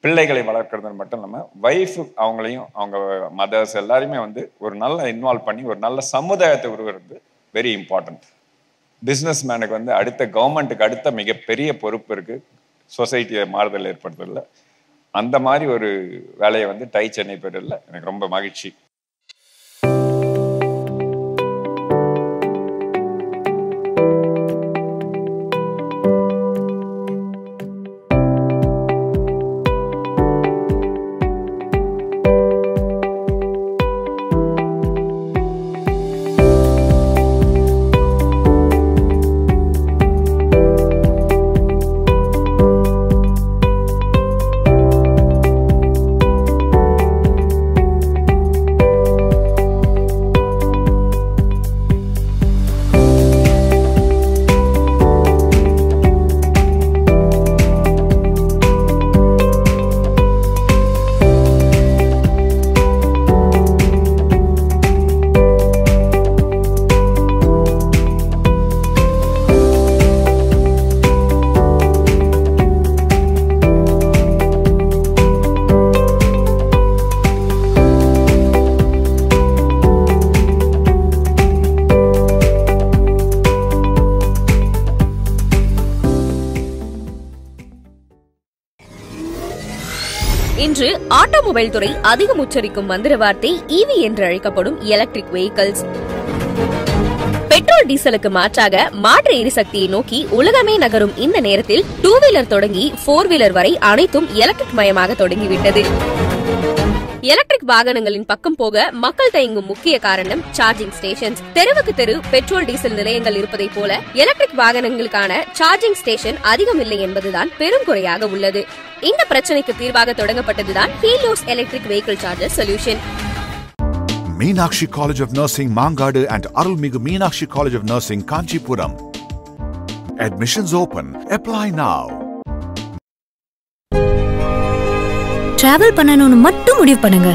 பிள்ளைகளை வளர்க்குறது மட்டும் இல்லாமல் வைஃபு அவங்களையும் அவங்க மதர்ஸ் எல்லாருமே ஒரு நல்ல இன்வால்வ் பண்ணி ஒரு நல்ல சமுதாயத்தை உருவாக்குறது வெரி இம்பார்ட்டன்ட். பிஸ்னஸ் மேனுக்கு அடுத்த கவர்மெண்ட்டுக்கு அடுத்த மிகப்பெரிய பொறுப்பு இருக்குது சொசைட்டியை மாறுதல் ஏற்படுத்துறதுல. அந்த மாதிரி ஒரு வேலையை டை சென்னை பெறல எனக்கு ரொம்ப மகிழ்ச்சி. இன்று ஆட்டோமொபைல் துறை அதிகம் உச்சரிக்கும் மந்திர வார்த்தை EV என்று அழைக்கப்படும் எலக்ட்ரிக் வெஹிக்கிள்ஸ். பெட்ரோல் டீசலுக்கு மாற்றாக மாற்று எரிசக்தியை நோக்கி உலகமே நகரும் இந்த நேரத்தில் 2 வீலர் தொடங்கி 4 வீலர் வரை அனைத்தும் எலக்ட்ரிக் மயமாக தொடங்கிவிட்டது. எலக்ட்ரிக் வாகனங்களின் பக்கம் போக மக்கள் தயங்கும் முக்கிய காரணம் சார்ஜிங் ஸ்டேஷன்ஸ். தெருவுக்கு தெரு பெட்ரோல் டீசல் நிலையங்கள் இருப்பதை போல எலக்ட்ரிக் வாகனங்களுக்கான சார்ஜிங் ஸ்டேஷன் அதிகம் இல்லை என்பதுதான் பெரும் குறையாக உள்ளது. இந்த பிரச்சனைக்கு தீர்வாக தொடங்கப்பட்டதுதான் Helios electric vehicle charger solution. Meenakshi College of Nursing, Mangadu and Arulmigu Meenakshi College of Nursing, Kanchipuram. Admissions open. Apply now. Travel பண்ணணும்னு மட்டும் முடிவு பண்ணுங்க.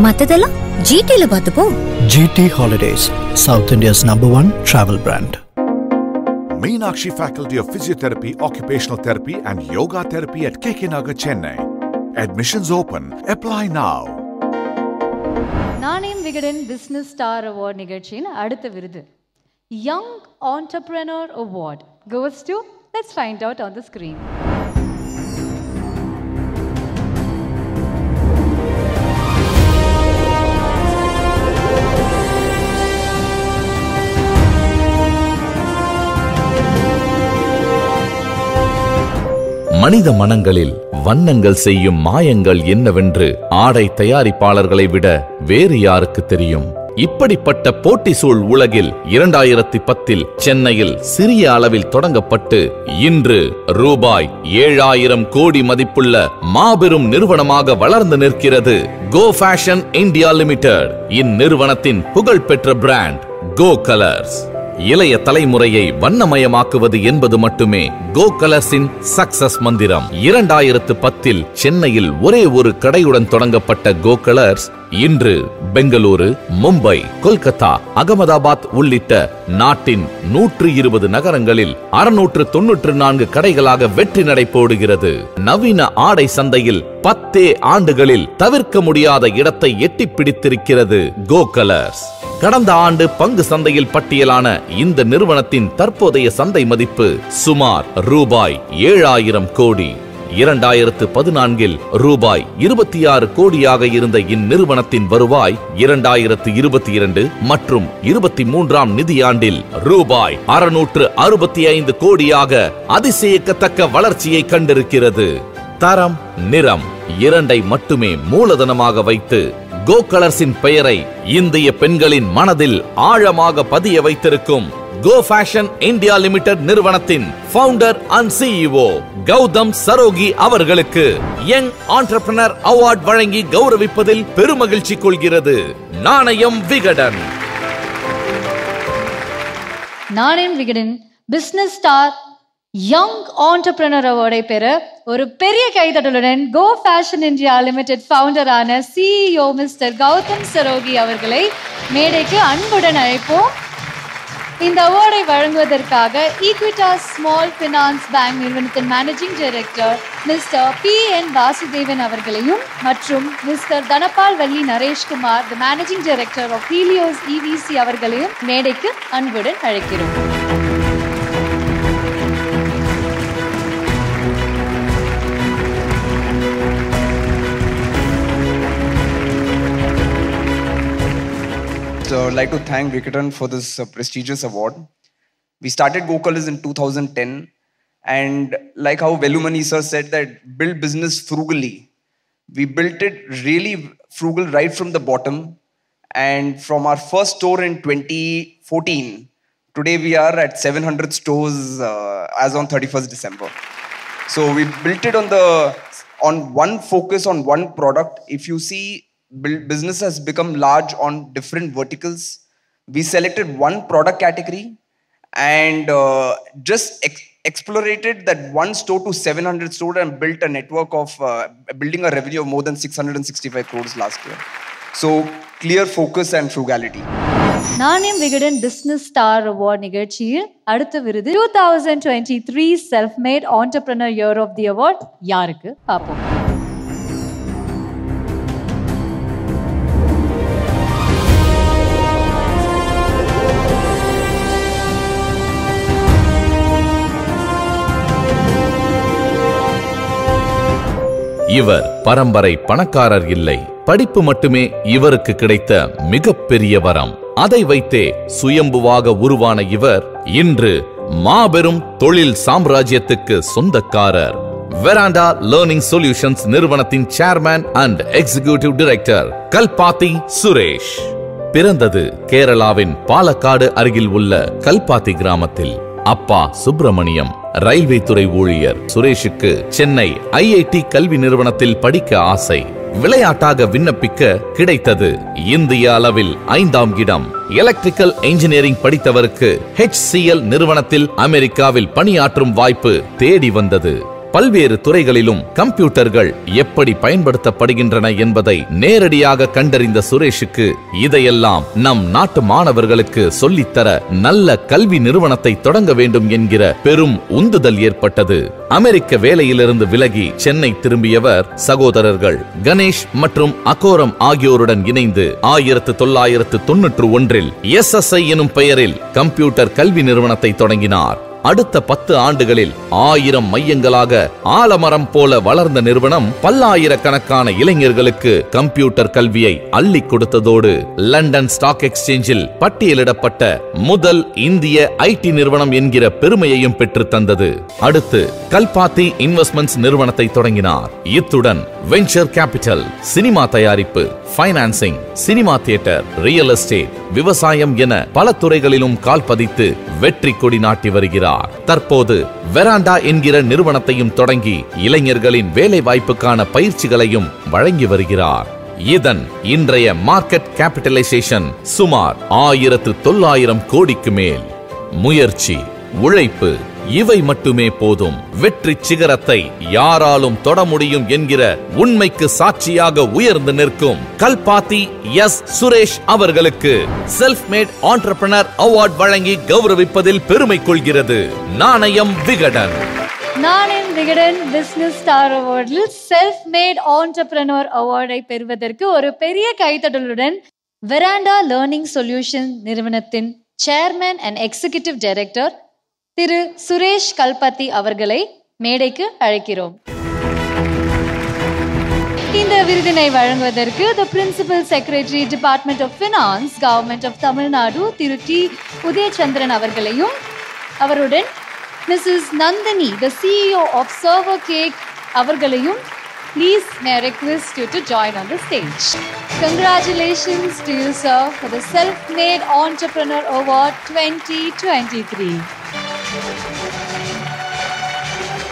மத்ததெல்லாம் ஜிடில பார்த்துப்போம். GT Holidays, South India's #1 travel brand. Meenakshi Faculty of Physiotherapy, Occupational Therapy and Yoga Therapy at KK Nagar, Chennai. Admissions open. Apply now. நாணயம் Vikatan business star award நிகழ்ச்சியின் அடுத்த விருது young entrepreneur award goes to, let's find out on the screen. மனித மனங்களில் வண்ணங்கள் செய்யும் மாயங்கள் என்னவென்று ஆடை தயாரிப்பாளர்களை விட வேறு யாருக்கு தெரியும்? இப்படிப்பட்ட போட்டி சூழ் உலகில் 2010 சென்னையில் சிறிய அளவில் தொடங்கப்பட்டு இன்று ரூபாய் 7000 கோடி மதிப்புள்ள மாபெரும் நிறுவனமாக வளர்ந்து நிற்கிறது கோ ஃபேஷன் இந்தியா லிமிடெட். இந்நிறுவனத்தின் புகழ்பெற்ற பிராண்ட் கோ கலர்ஸ். இளைய தலைமுறையை வண்ணமயமாக்குவது என்பது மட்டுமே கோ கலர்ஸின் சக்சஸ் மந்திரம். 2010 சென்னையில் ஒரே ஒரு கடையுடன் தொடங்கப்பட்ட கோ கலர்ஸ் இன்று பெங்களூரு, மும்பை, கொல்கத்தா, அகமதாபாத் உள்ளிட்ட நாட்டின் 120 நகரங்களில் 694 கடைகளாக வெற்றி நடை போடுகிறது. நவீன ஆடை சந்தையில் 10 ஆண்டுகளில் தவிர்க்க முடியாத இடத்தை எட்டி பிடித்திருக்கிறது கோ கலர்ஸ். கடந்த ஆண்டு பங்கு சந்தையில் பட்டியலான இந்த நிறுவனத்தின் தற்போதைய சந்தை மதிப்பு சுமார் ரூபாய் 7000 கோடி. 2014 ரூபாய் 26 கோடியாக இருந்த இந்நிறுவனத்தின் வருவாய் 2022 மற்றும் 23ஆம் நிதியாண்டில் ரூபாய் 665 கோடியாக அதிசயிக்கத்தக்க வளர்ச்சியை கண்டிருக்கிறது. தரம், நிறம் இரண்டை மட்டுமே மூலதனமாக வைத்து கோ கலர்ஸின் பெயரை இந்திய பெண்களின் மனதில் ஆழமாக பதிய வைத்திருக்கும் கோ ஃபேஷன் இந்தியா லிமிடெட் நிறுவனத்தின் founder and CEO Gautham Saraogi அவர்களுக்கு யங் ஆண்டர்பிரனர் அவார்ட் வழங்கி கௌரவிப்பதில் பெருமகிழ்ச்சி கொள்கிறது Nanayam Vikatan. Nanayam Vikatan business star young entrepreneur அவார்டை பெற ஒரு பெரிய கைதட்டலுடன் கோ ஃபேஷன் இந்தியா லிமிடெட் ஃபவுண்டரான CEO மிஸ்டர் கௌதம் சரோகி அவர்களை மேடைக்கு அன்புடன் அழைப்போம். இந்த அவார்டை வழங்குவதற்காக ஈக்விட்டாஸ் ஸ்மால் ஃபினான்ஸ் பேங்க் நிறுவனத்தின் managing director mister PN Vasudevan அவர்களையும் மற்றும் mister Dhanapal Valli Nareshkumar the managing director of Helios EVC அவர்களையும் மேடைக்கு அன்புடன் அழைக்கிறோம். I'd like to thank Vikatan for this prestigious award. We started Go Colors in 2010, and like how Velumani sir said that build business frugally. We built it really frugal right from the bottom, and from our first store in 2014, today we are at 700 stores as on 31st December. So we built it on one focus on one product. If you see, business has become large on different verticals. We selected one product category and just explorated that one store to 700 store and built a network of building a revenue of more than 665 crores last year. So clear focus and frugality. நாணயம் Vikatan business star award நிகழ்ச்சியில் அடுத்த விருது 2023 self made entrepreneur year of the award யாருக்கு பார்ப்போம். இவர் பரம்பரை பணக்காரர் இல்லை. படிப்பு மட்டுமே இவருக்கு கிடைத்த மிகப்பெரிய வரம். அதை வைத்தே சுயம்புவாக உருவான இவர் இன்று மாபெரும் தொழில் சாம்ராஜ்யத்துக்கு சொந்தக்காரர். வெராண்டா லேர்னிங் சொல்யூஷன்ஸ் நிறுவனத்தின் chairman and executive director Kalpathi Suresh. பிறந்தது கேரளாவின் பாலக்காடு அருகில் உள்ள கல்பாத்தி கிராமத்தில். அப்பா சுப்பிரமணியம் ரயில்வே துறை ஊழியர். சுரேஷுக்கு சென்னை ஐஐடி கல்வி நிறுவனத்தில் படிக்க ஆசை. விளையாட்டாக விண்ணப்பிக்க கிடைத்தது இந்திய அளவில் 5ஆம் இடம். எலக்ட்ரிக்கல் இன்ஜினியரிங் படித்தவருக்கு HCL நிறுவனத்தில் அமெரிக்காவில் பணியாற்றும் வாய்ப்பு தேடி வந்தது. பல்வேறு துறைகளிலும் கம்ப்யூட்டர்கள் எப்படி பயன்படுத்தப்படுகின்றன என்பதை நேரடியாக கண்டறிந்த சுரேஷுக்கு இதையெல்லாம் நம் நாட்டு மாணவர்களுக்கு சொல்லித்தர நல்ல கல்வி நிறுவனத்தை தொடங்க வேண்டும் என்கிற பெரும் உந்துதல் ஏற்பட்டது. அமெரிக்க வேலையிலிருந்து விலகி சென்னை திரும்பியவர் சகோதரர்கள் கணேஷ் மற்றும் அகோரம் ஆகியோருடன் இணைந்து 1991 SSI எனும் பெயரில் கம்ப்யூட்டர் கல்வி நிறுவனத்தை தொடங்கினார். அடுத்த 10 ஆண்டுகளில் 1000 மையங்களாக ஆலமரம் போல வளர்ந்த நிறுவனம் பல்லாயிரக்கணக்கான இளைஞர்களுக்கு கம்ப்யூட்டர் கல்வியை அள்ளி கொடுத்ததோடு லண்டன் ஸ்டாக் எக்ஸ்சேஞ்சில் பட்டியலிடப்பட்ட முதல் இந்திய IT நிறுவனம் என்கிற பெருமையையும் பெற்று தந்தது. அடுத்து கல்பாத்தி இன்வெஸ்ட்மெண்ட்ஸ் நிறுவனத்தை தொடங்கினார். இத்துடன் வெஞ்சர் கேபிட்டல், சினிமா தயாரிப்பு, financing, cinema theatre, real estate, விவசாயம் என பல துறைகளிலும் கால் பதித்து வெற்றி கொடி நாட்டி வருகிறார். தற்போது வெராண்டா என்கிற நிறுவனத்தையும் தொடங்கி இளைஞர்களின் வேலை வாய்ப்புக்கான பயிற்சிகளையும் வழங்கி வருகிறார். இதன் இன்றைய மார்க்கெட் கேபிட்டலைசேஷன் சுமார் 1900 கோடிக்கு மேல். முயற்சி, உழைப்பு இவை மட்டுமே போதும். வெற்றி சிகரத்தை யாராலும் தொட முடியும் என்கிற உண்மைக்கு சாட்சியாக உயர்ந்து நிற்கும் கல்பாத்தி சுரேஷ் அவர்களுக்கு செல்ஃப் மேட் ஆண்டர்பிரனர் அவார்ட் வழங்கி கௌரவிப்பதில் பெருமை கொள்கிறது நாணயம் விகடன். நாணயம் விகடன் பிசினஸ் ஸ்டார் அவார்டில் செல்ஃப் மேட் ஆண்டர்பிரனர் அவார்டை பெறுவதற்கு ஒரு பெரிய கைத்தட்டலுடன் வெராண்டா லேர்னிங் சொல்யூஷன் நிறுவனத்தின் chairman and executive director Thiru Suresh Kalpathi அவர்களை மேடைக்கு அழைக்கிறோம். இந்த விருதினை வழங்குவதற்கு the principal secretary department of finance government of Tamil Nadu Thiru D Udhayachandran அவர்களையும் அவருடன் missus Nandini the CEO of server cake அவர்களையும் please may I request you to join on the stage. Congratulations to you sir for the Self-Made Entrepreneur Award 2023.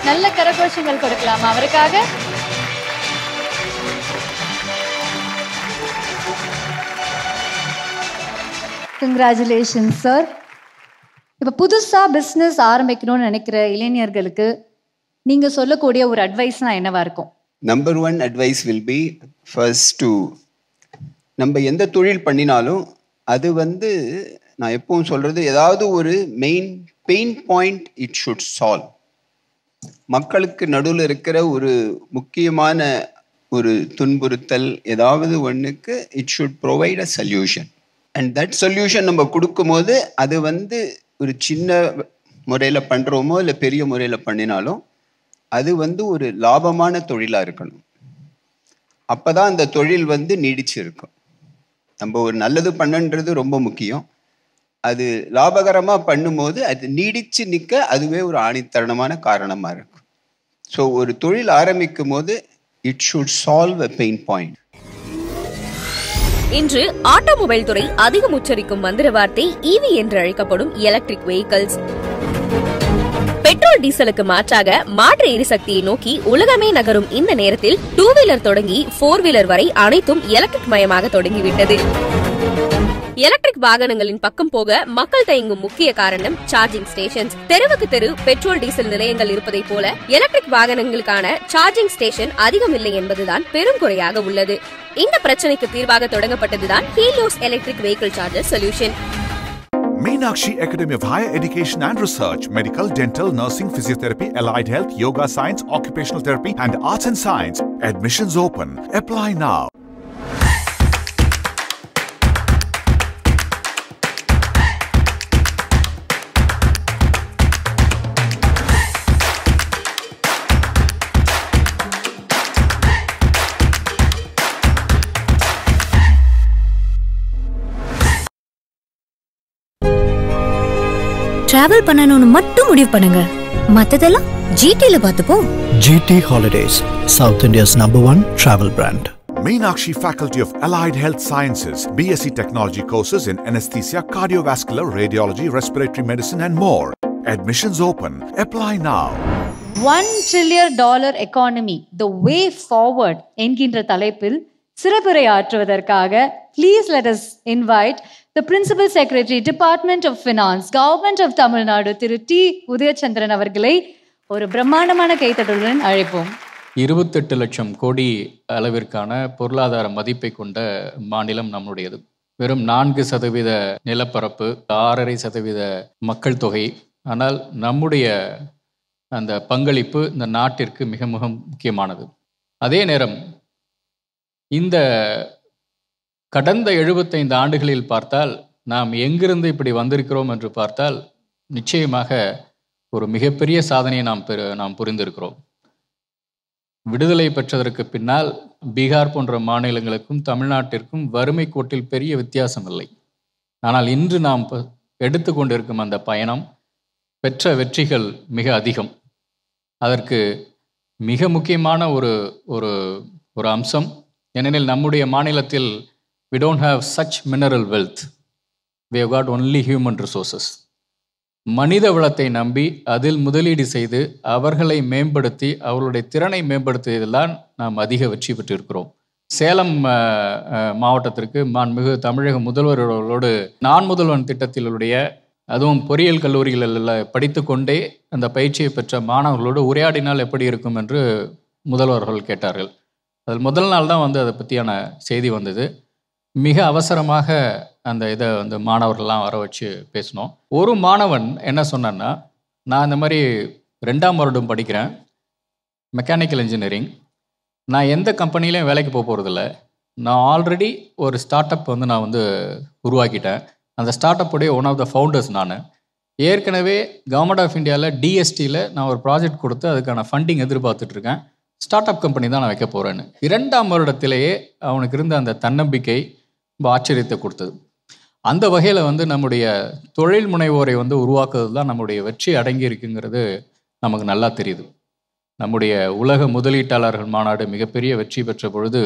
நல்ல கரகோஷங்கள் கொடுக்கலாமா அவருக்காக? Congratulations sir. இப்போ புதுசாக business ஆரம்பிக்கணும்னு நினைக்கிற இளைஞர்களுக்கு நீங்கள் சொல்லக்கூடிய ஒரு அட்வைஸ்னா என்னவா இருக்கும்? Number 1 advice will be first to நம்ம எந்த தொழில் பண்ணினாலும் அது நான் எப்பவும் சொல்கிறது ஏதாவது ஒரு main pain point it should solve. மக்களுக்கு நடுவில் இருக்கிற ஒரு முக்கியமான ஒரு துன்புறுத்தல் ஏதாவது ஒன்றுக்கு it should provide a solution. And that solution நம்ம கொடுக்கும்போது அது ஒரு சின்ன முறையில் பண்ணுறோமோ இல்லை பெரிய முறையில் பண்ணினாலும் அது ஒரு லாபமான தொழிலாக இருக்கணும். அப்போ தான் அந்த தொழில் நீடிச்சு இருக்கும். நம்ம ஒரு நல்லது பண்ணுன்றது ரொம்ப முக்கியம். அது லாபகரமாக பண்ணும்போது அது நீடிச்சு நிற்க அதுவே ஒரு ஆணித்தரமான காரணமாக இருக்கும். ஸோ ஒரு தொழில் ஆரம்பிக்கும் போது it should solve a pain point. இன்று ஆட்டோமொபைல் துறை அதிகம் உச்சரிக்கும் மந்திர வார்த்தை EV என்று அழைக்கப்படும் எலக்ட்ரிக் வெஹிக்கிள்ஸ். பெட்ரோல் டீசலுக்கு மாற்றாக மாற்று எரிசக்தியை நோக்கி உலகமே நகரும் இந்த நேரத்தில் 2 வீலர் தொடங்கி 4 வீலர் வரை அனைத்தும் எலக்ட்ரிக் மயமாக தொடங்கிவிட்டது. எலக்ட்ரிக் வாகனங்களின் பக்கம் போக மக்கள் தயங்கும் முக்கிய காரணம் சார்ஜிங் ஸ்டேஷன்ஸ். தெருவுக்கு தெரு பெட்ரோல் டீசல் நிலையங்கள் இருப்பதை போல எலக்ட்ரிக் வாகனங்களுக்கான சார்ஜிங் ஸ்டேஷன் அதிகம் இல்லை என்பதுதான் பெரும் குறையாக உள்ளது. இந்த பிரச்சனைக்கு தீர்வாக தொடங்கப்பட்டதுதான் Helios electric vehicle charger solution. Meenakshi Academy of Higher Education and Research, Medical, Dental, Nursing, Physiotherapy, Allied Health, Yoga Science, Occupational Therapy and Arts and Science. Admissions open. Apply now. Travel பண்ணணும்னு மட்டும் முடிவு பண்ணுங்க. மத்ததெல்லாம் ஜிடில பார்த்துப்போம். GT Holidays, South India's #1 travel brand. Meenakshi Faculty of Allied Health Sciences, BSc Technology courses in anesthesia, cardiovascular, radiology, respiratory medicine and more. Admissions open. Apply now. $1 trillion economy, the way forward என்கின்ற தலைப்பில் சிறப்புரையாற்றுவதற்காக please let us invite the Principal Secretary, Department of Finance, Government of Tamil Nadu, Thiru D Udhayachandran அவர்களை ஒரு பிரம்மாண்டமான கைத்தட்டலுடன் அழைப்போம். 28 லட்சம் கோடி அளவிற்கான பொருளாதார மதிப்பை கொண்ட மாநிலம் நம்முடையது. வெறும் 4% நிலப்பரப்பு, 6.5% மக்கள் தொகை. ஆனால் நம்முடைய அந்த பங்களிப்பு இந்த நாட்டிற்கு மிக மிக முக்கியமானது. அதே நேரம் இந்த கடந்த 75 ஆண்டுகளில் பார்த்தால் நாம் எங்கிருந்து இப்படி வந்திருக்கிறோம் என்று பார்த்தால் நிச்சயமாக ஒரு மிகப்பெரிய சாதனையை நாம் புரிந்திருக்கிறோம். விடுதலை பெற்றதற்கு பின்னால் பீகார் போன்ற மாநிலங்களுக்கும் தமிழ்நாட்டிற்கும் வறுமை கோட்டில் பெரிய வித்தியாசம் இல்லை. ஆனால் இன்று நாம் எடுத்துக்கொண்டிருக்கும் அந்த பயணம் பெற்ற வெற்றிகள் மிக அதிகம். அதற்கு மிக முக்கியமான ஒரு அம்சம், ஏனெனில் நம்முடைய மாநிலத்தில் we don't have such mineral wealth. We have got only human resources. மனித வளத்தை நம்பி அதில் முதலீடு செய்து அவர்களை மேம்படுத்தி அவர்களுடைய திறனை மேம்படுத்தியதில்தான் நாம் அதிக வெற்றி பெற்றிருக்கிறோம். சேலம் மாவட்டத்திற்கு மாண்புமிகு தமிழக முதல்வர்களோடு நான் முதல்வன் திட்டத்திலுடைய அதுவும் பொறியியல் கல்லூரிகளில் படித்து கொண்டே அந்த பயிற்சியை பெற்ற மாணவர்களோடு உரையாடினால் எப்படி இருக்கும் என்று முதல்வர்கள் கேட்டார்கள். அதில் முதல் நாள் தான் அதை பற்றியான செய்தி வந்தது. மிக அவசரமாக அந்த மாணவர்கள்லாம் வர வச்சு பேசினோம். ஒரு மாணவன் என்ன சொன்னான்னா, நான் இந்த மாதிரி 2ஆம் வருடம் படிக்கிறேன், மெக்கானிக்கல் இன்ஜினியரிங். நான் எந்த கம்பெனிலையும் வேலைக்கு போகிறதில்ல. நான் ஆல்ரெடி ஒரு ஸ்டார்ட் அப் நான் உருவாக்கிட்டேன். அந்த ஸ்டார்ட் அப்புடைய ஒன் ஆஃப் த ஃபவுண்டர்ஸ் நான். ஏற்கனவே கவர்மெண்ட் ஆஃப் இந்தியாவில் டிஎஸ்டியில் நான் ஒரு ப்ராஜெக்ட் கொடுத்து அதுக்கான ஃபண்டிங் எதிர்பார்த்துட்ருக்கேன். ஸ்டார்ட் அப் கம்பெனி தான் நான் வைக்க போகிறேன்னு 2ஆம் வருடத்திலேயே அவனுக்கு இருந்த அந்த தன்னம்பிக்கை ரொம்ப ஆச்சரியத்தை கொடுத்தது. அந்த வகையில் நம்முடைய தொழில் முனைவோரை உருவாக்குறது தான் நம்முடைய வெற்றி அடங்கி இருக்குங்கிறது நமக்கு நல்லா தெரியுது. நம்முடைய உலக முதலீட்டாளர்கள் மாநாடு மிகப்பெரிய வெற்றி பெற்ற பொழுது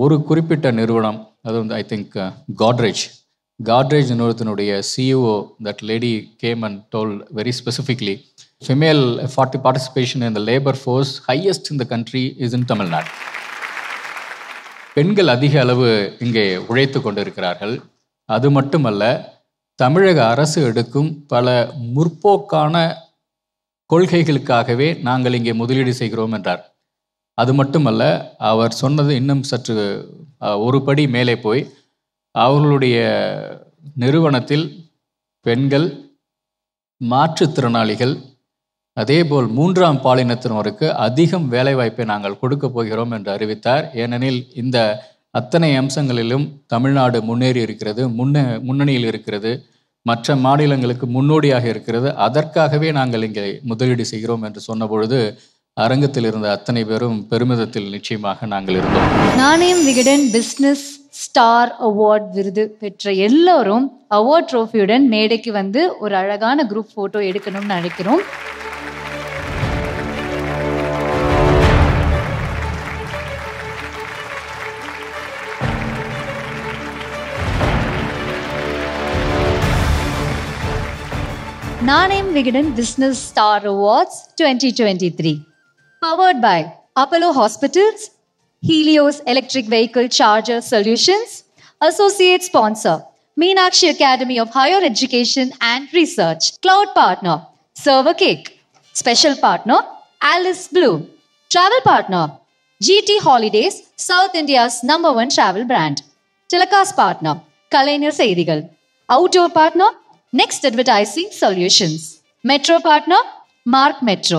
ஒரு குறிப்பிட்ட நிறுவனம், அது ஐ திங்க் காட்ரேஜ் நிறுவனத்தினுடைய CEO, that lady game and toll very specifically, female participation in the labor force highest in the country is in Tamil Nadu. பெண்கள் அதிக அளவு இங்கே உழைத்து கொண்டிருக்கிறார்கள். அது மட்டுமல்ல, தமிழக அரசு எடுக்கும் பல முற்போக்கான கொள்கைகளுக்காகவே நாங்கள் இங்கே முதலீடு செய்கிறோம் என்றார். அது மட்டுமல்ல, அவர் சொன்னது இன்னும் சற்று ஒரு படி மேலே போய் அவர்களுடைய நிறுவனத்தில் பெண்கள், மாற்றுத்திறனாளிகள், அதேபோல் 3ஆம் பாலினத்தினருக்கு அதிகம் வேலைவாய்ப்பை நாங்கள் கொடுக்க போகிறோம் என்று அறிவித்தார். ஏனெனில் இந்த அத்தனை அம்சங்களிலும் தமிழ்நாடு முன்னேறி இருக்கிறது, முன்னணியில் இருக்கிறது, மற்ற மாநிலங்களுக்கு முன்னோடியாக இருக்கிறது. அதற்காகவே நாங்கள் இங்கே முதலீடு செய்கிறோம் என்று சொன்ன பொழுது அரங்கத்தில் இருந்த அத்தனை பேரும் பெருமிதத்தில் நிச்சயமாக நாங்கள் இருந்தோம். நாணயம் விகடன் பிஸ்னஸ் ஸ்டார் அவார்ட் விருது பெற்ற எல்லோரும் அவார்ட் ட்ரோஃபியுடன் மேடைக்கு ஒரு அழகான குரூப் போட்டோ எடுக்கணும்னு நினைக்கிறோம். நாணயம் Vikatan business star awards 2023 powered by Apollo Hospitals, Helios Electric Vehicle Charger Solutions, associate sponsor Meenakshi Academy of Higher Education and Research, cloud partner Server Cake, special partner Alice Blue, travel partner GT Holidays, South India's #1 travel brand, telecast partner Kalainer Seidhigal, outdoor partner Next Advertising Solutions, metro partner Mark Metro.